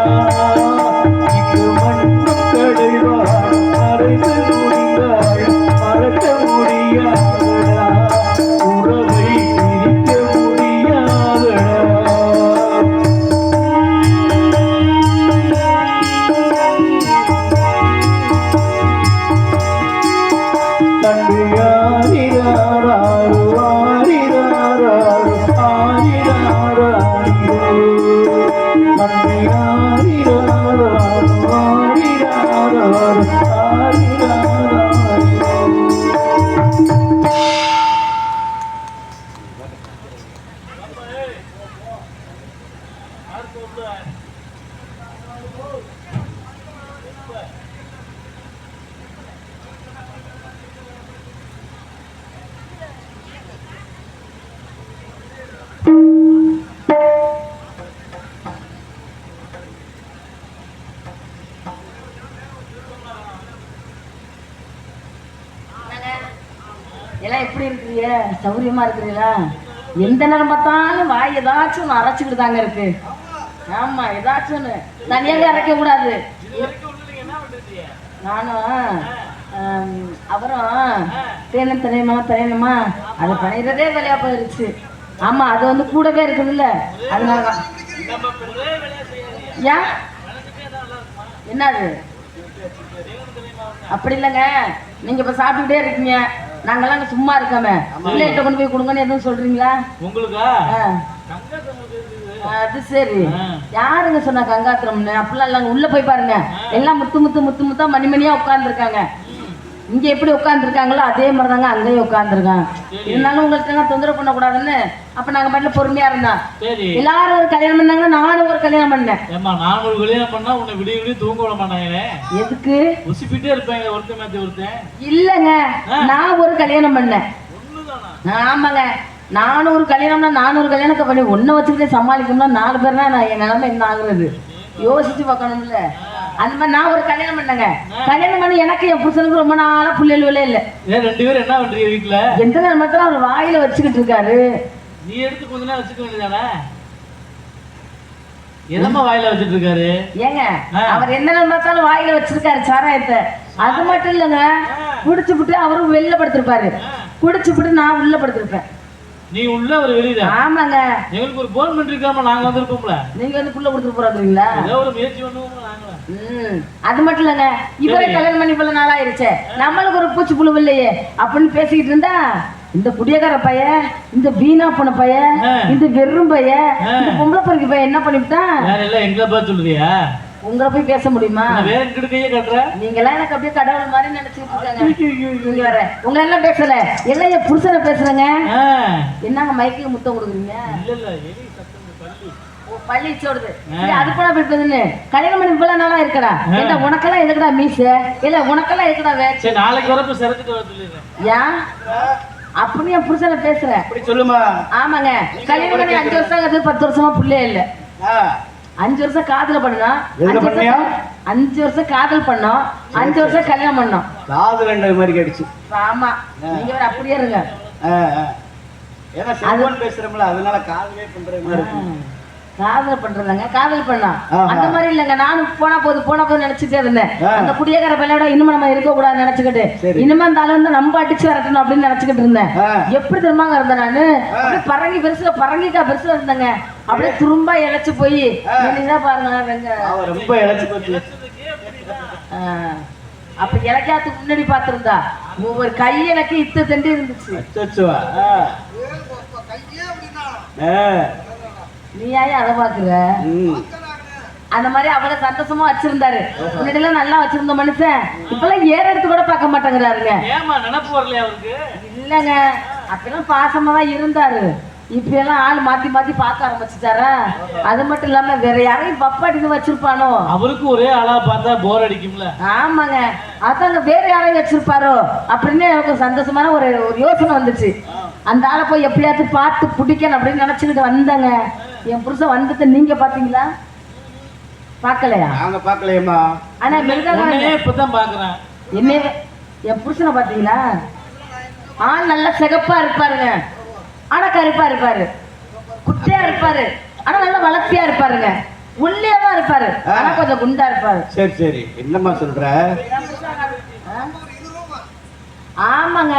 இங்கு மண்ணும் கடைவாள் மறைந்து முடிந்தாள் மறக்க முடியாதடா உறவை பிரிக்க முடியாதடா தண்டு யாரிராராரு ஆரிராராரு ஆரிராராரிரோ தண்டு யாரிராராரு ஆரிராராரு ஆரிராராரிரோ எல்லாம் எப்படி இருக்கிறீங்க? சௌரியமா இருக்கிறீங்களா? எந்த நேரம் பார்த்தாலும் வாய் ஏதாச்சும் ஒன்று அரைச்சிக்கிட்டு தாங்க இருக்கு. ஆமா, ஏதாச்சும் ஒன்று தனியாக அரைக்க கூடாது. நானும் அப்புறம் தேனம் தெரியணுமா அது பண்ணிடுறதே வேலையா போயிருச்சு. ஆமா அது வந்து கூடவே இருக்குதுல்ல அதனால ஏன் என்னது அப்படி இல்லைங்க. நீங்க இப்ப சாப்பிட்டுட்டே இருக்கீங்க, நாங்கெல்லாம் அங்க சும்மா இருக்காம பிள்ளைகிட்ட கொண்டு போய் கொடுங்கன்னு எதுவும் சொல்றீங்களா? உங்களுக்கா? அது சரி. யாருங்க சொன்னா கங்காத்திரம்னு? அப்படிலாம் இல்லைங்க. உள்ள போய் பாருங்க, எல்லாம் முத்தா மணிமணியா உட்கார்ந்து இருக்காங்க. இங்க எப்படி உட்காந்துருக்காங்களோ அதே மாதிரி தாங்க அங்கேயும் உட்காந்துருக்காங்க. இருந்தாலும் உங்கள்கிட்ட தொந்தரவு பண்ணக்கூடாதுன்னு அப்ப நாங்க பாட்டுல பொறுமையா இருந்தோம். எல்லாரும் ஒரு கல்யாணம் பண்ணாங்க, நானும் ஒரு கல்யாணம் பண்ணேன். நான் ஒரு கல்யாணம் பண்ணா உன்னை விடிய விடிய தூங்க விட மாட்டாங்க. எதுக்கு? உசிப்பிட்டே இருப்பாங்க ஒருத்தன் மாத்தி ஒருத்தன். இல்லங்க, நான் ஒரு கல்யாணம் பண்ணேன். ஆமாங்க, நானும் ஒரு கல்யாணம்னா 400 கல்யாணத்தை பண்ணி ஒன்ன வச்சுக்கிட்டே சமாளிக்கணும்னா 4 பேர்னா நான் என் நிலைமை என்ன ஆகுறது யோசிச்சு பார்க்கணும்ல. அந்த மாதிரி நான் ஒரு கல்யாணம் பண்ணேங்க. கல்யாணம் பண்ணி எனக்கு என் புருஷனுக்கு ரொம்ப நாளா புள்ளைகளே இல்லை. 2 பேரும் என்ன பண்றீங்க வீட்டுல? எந்த நேரத்துல அவர் வாயில வச்சுக்கிட்டு இருக்காரு. நீ எடுத்து கொஞ்ச நேரம் வச்சுக்க வேண்டியதானே? எதமா வாயில வச்சுட்டு இருக்காரு? ஏங்க அவர் என்ன நேரத்தாலும் வாயில வச்சிருக்காரு சாராயத்தை. அது மட்டும் இல்லைங்க, குடிச்சுப்புட்டு அவரும் வெளில படுத்திருப்பாரு, குடிச்சுப்புட்டு நான் உள்ள படுத்திருப்பேன். நீ உள்ள ஒரு வெளியில? ஆமாங்க. எங்களுக்கு ஒரு போன் பண்ணிருக்காம நாங்க வந்திருப்போம்ல. நீங்க வந்து புள்ள கொடுத்துட்டு போறீங்களா? ஏதோ ஒரு முயற்சி பண்ணுவோம் நாங்க. அது மட்டும் இல்லைங்க, இவரே கல்யாணம் பண்ணி பல நாள் ஆயிருச்சே, நம்மளுக்கு ஒரு பூச்சி புழு இல்லையே அப்படின்னு பேசிக்கிட்டு இருந்தா இந்த குடியக்கார பையன், இந்த வீணா போன பையன், இந்த வெறும் பையன், இந்த பொம்பளை பொறுக்கி பையன் என்ன பண்ணிவிட்டான்? எங்களை பார்த்து சொல்றியா? உங்களை போய் பேச முடியுமா? வேற கிட்டக்கையே கட்டுற நீங்க எல்லாம் எனக்கு அப்படியே கடவுள் மாதிரி நினைச்சுட்டு இருக்காங்க. வர உங்க எல்லாம் பேசல, எல்லாம் என் புருஷனை பேசுறேங்க. என்னங்க மைக்கு முத்தம் கொடுக்குறீங்க? பள்ளி சோடுது அது கூட போயிட்டு கல்யாணம் பண்ணி இவ்வளவு நாளா இருக்கடா. ஏண்டா உனக்கெல்லாம் எதுக்குடா மீச? இல்ல உனக்கெல்லாம் எதுக்குடா வேலை? நாளைக்கு வரப்ப சிறந்துட்டு வர சொல்லிடுறேன். ஏன் அப்படி என் புருஷனை பேசுறேன்? சொல்லுமா. ஆமாங்க, கல்யாணம் பண்ணி 5 வருஷம் ஆகுது, 10 வருஷமா புள்ளையே இல்ல. 5 வருஷம் காதல் பண்ணோம், 5 வருஷம் காதல் பண்ணோம், 5 வருஷம் கல்யாணம் பண்ணோம். காதல் என்ற மாதிரி கிடைச்சு. ஆமா, நீங்க வேற அப்படியே இருங்க. ஏன்னா செல்வன் பேசுறோம்ல, அதனால காதலே பண்ற மாதிரி இருக்கு. காதல் பண்றதாங்க, காதல் பண்ணா அந்த மாதிரி இல்லைங்க. நானும் போனா போது நினைச்சுட்டே இருந்தேன். அந்த குடியக்கார பையனோட இன்னும் நம்ம இருக்க கூடாது நினைச்சுக்கிட்டு, இனிமே அந்த ஆளு வந்து நம்ம அடிச்சு வரட்டணும் அப்படின்னு நினைச்சுக்கிட்டு இருந்தேன். எப்படி திரும்பாங்க இருந்தேன் நானு, அப்படியே பரங்கி பெருசுல இருந்தேங்க. அப்படியே துரும்பா இழைச்சு போய் பாருங்க ரொம்ப இழைச்சு போச்சு. அப்ப இலக்கியத்துக்கு முன்னாடி பாத்திருந்தா ஒவ்வொரு கை எனக்கு இத்து தண்டி இருந்துச்சு. நீ ஏன் அதை பாக்குற? அந்த மாதிரி அவளை சந்தோஷமா வச்சிருந்தாரு. முன்னாடி எல்லாம் நல்லா வச்சிருந்த மனுஷன் இப்பெல்லாம் ஏற எடுத்து கூட பார்க்க மாட்டேங்கிறாருங்க. இல்லங்க, அப்பெல்லாம் பாசமா தான் இருந்தாரு. இப்ப எல்லாம் ஆள் மாத்தி பார்க்க ஆரம்பிச்சுட்டாரா? அது மட்டும் இல்லாம வேற யாரையும் பப்பாடின்னு வச்சிருப்பானோ? அவருக்கு ஒரே ஆளா பார்த்தா போர் அடிக்கும்ல. ஆமாங்க, அதாங்க வேற யாரையும் வச்சிருப்பாரோ அப்படின்னு எனக்கு சந்தோஷமான ஒரு யோசனை வந்துச்சு. அந்த ஆளை போய் எப்படியாவது பார்த்து பிடிக்கணும் அப்படின்னு நினைச்சுக்கிட்டு வந்தாங்க. என் புருஷன் வந்ததை நீங்க பாத்தீங்களா? பாக்கலையா? நாங்க பாக்கலையம்மா. ஆனா இப்பதான் பாக்குறேன். என்ன என் புருஷனை பாத்தீங்களா? ஆள் நல்லா சிகப்பா இருப்பாருங்க, ஆனா கருப்பா இருப்பாரு, குட்டையா இருப்பாரு, ஆனா நல்லா வளர்த்தியா இருப்பாருங்க, உள்ளேதான் இருப்பாரு, ஆனா கொஞ்சம் குண்டா இருப்பாரு. சரி சரி, என்னம்மா சொல்ற? ஆமாங்க,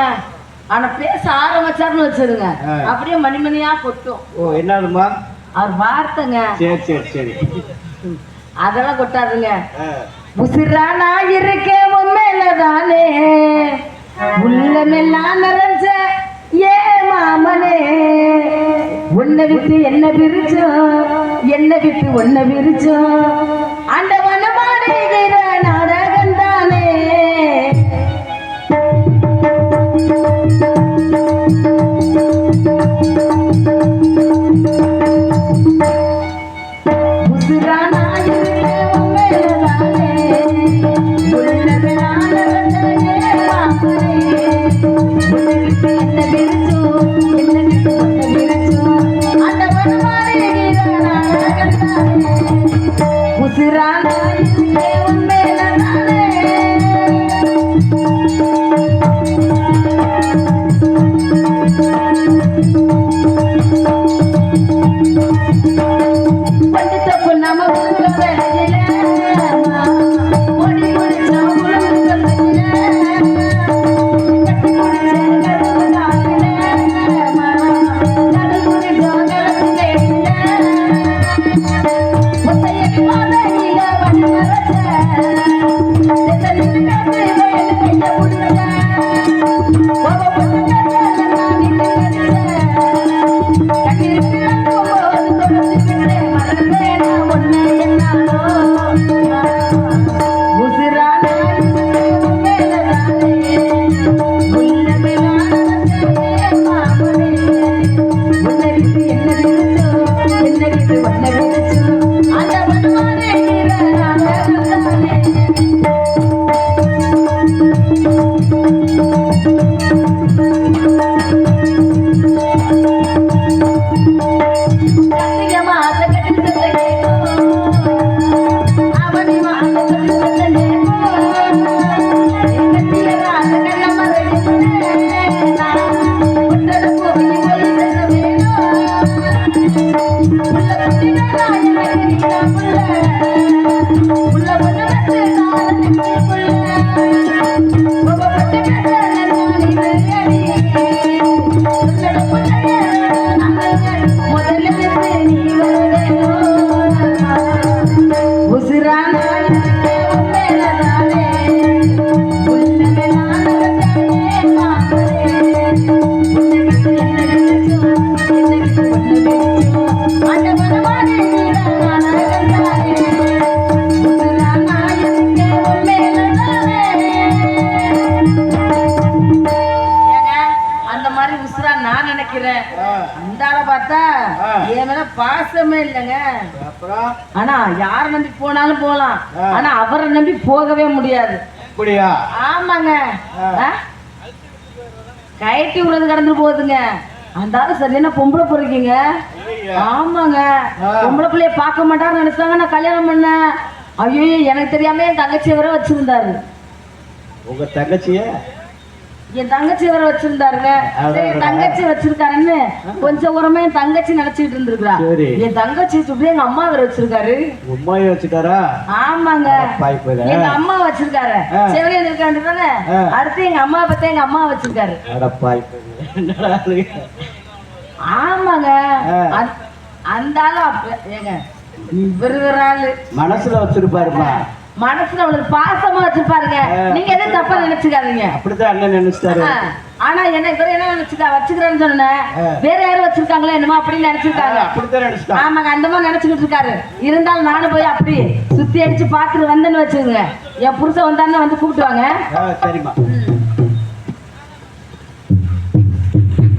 ஆனா பேச ஆரம்பிச்சாருன்னு வச்சிருங்க அப்படியே மணிமணியா கொட்டும். ஓ, என்னதுமா அவர் வார்த்தைங்க. சரி சரி சரி, அதெல்லாம் கொட்டாதுங்க. உசிரா நான் இருக்கேன் உண்மையிலதானே, உள்ளமெல்லாம் நிறைஞ்ச ஏ மாமனே, உன்னை விட்டு என்ன பிரிச்சோம், என்ன விட்டு ஒன்ன பிரிச்சோம், அந்த மனமாடுகிற நாடகம் தானே. உசிர என் மேல பாசமே இல்லைங்க. அப்புறம் ஆனா யார நம்பி போனாலும் போலாம், ஆனா அவரை நம்பி போகவே முடியாது. அப்படியா? ஆமாங்க. கயட்டி உள்ளது கடந்து போகுதுங்க. அந்த ஆளு சரியான பொம்பளை பொறுக்கீங்க. ஆமாங்க. பொம்பளை பிள்ளைய பார்க்க மாட்டாருன்னு நினைச்சாங்க நான் கல்யாணம் பண்ணேன். ஐயோ எனக்கு தெரியாம என் தங்கச்சி வர வச்சிருந்தாரு. உங்க தங்கச்சிய? என் தங்கச்சி வர வச்சிருந்தாருங்க. என் தங்கச்சி வச்சிருக்காருன்னு கொஞ்சம் உரமே என் தங்கச்சி நினைச்சிட்டு இருந்திருக்கா. என் தங்கச்சி சுட்டு எங்க அம்மா வர வச்சிருக்காரு. உம்மாயும் வச்சுட்டாரா? ஆமாங்க. எங்க அம்மா வச்சிருக்காரு. செவலியன் இருக்கான்றதானே அடுத்து எங்க அம்மா பத்தி எங்க அம்மா வச்சிருக்காரு. ஆமாங்க. அந்த ஆளு ஏங்க இவரு ஆளு மனசுல வச்சிருப்பாருமா. மனசுல அவளுக்கு பாசமா வச்சிருப்பாருங்க. நீங்க எதுவும் தப்பா நினைச்சுக்காதீங்க. அப்படித்தான் அண்ணன் நினைச்சிட்டாரு. ஆனா என்ன இவரு என்ன வச்சுக்கிறேன்னு சொன்னேன். வேற யாரும் வச்சிருக்காங்களா என்னமோ அப்படின்னு நினைச்சிருக்காங்க. அப்படித்தான் நினைச்சிட்டாங்க. ஆமாங்க அந்த மாதிரி நினைச்சுக்கிட்டு இருக்காரு. இருந்தாலும் நானும் போய் அப்படி சுத்தி அடிச்சு பாத்துட்டு வந்தேன்னு வச்சுக்கோங்க. என் புருஷன் வந்தாருன்னு வந்து கூப்பிட்டுவாங்க. சரிம்மா.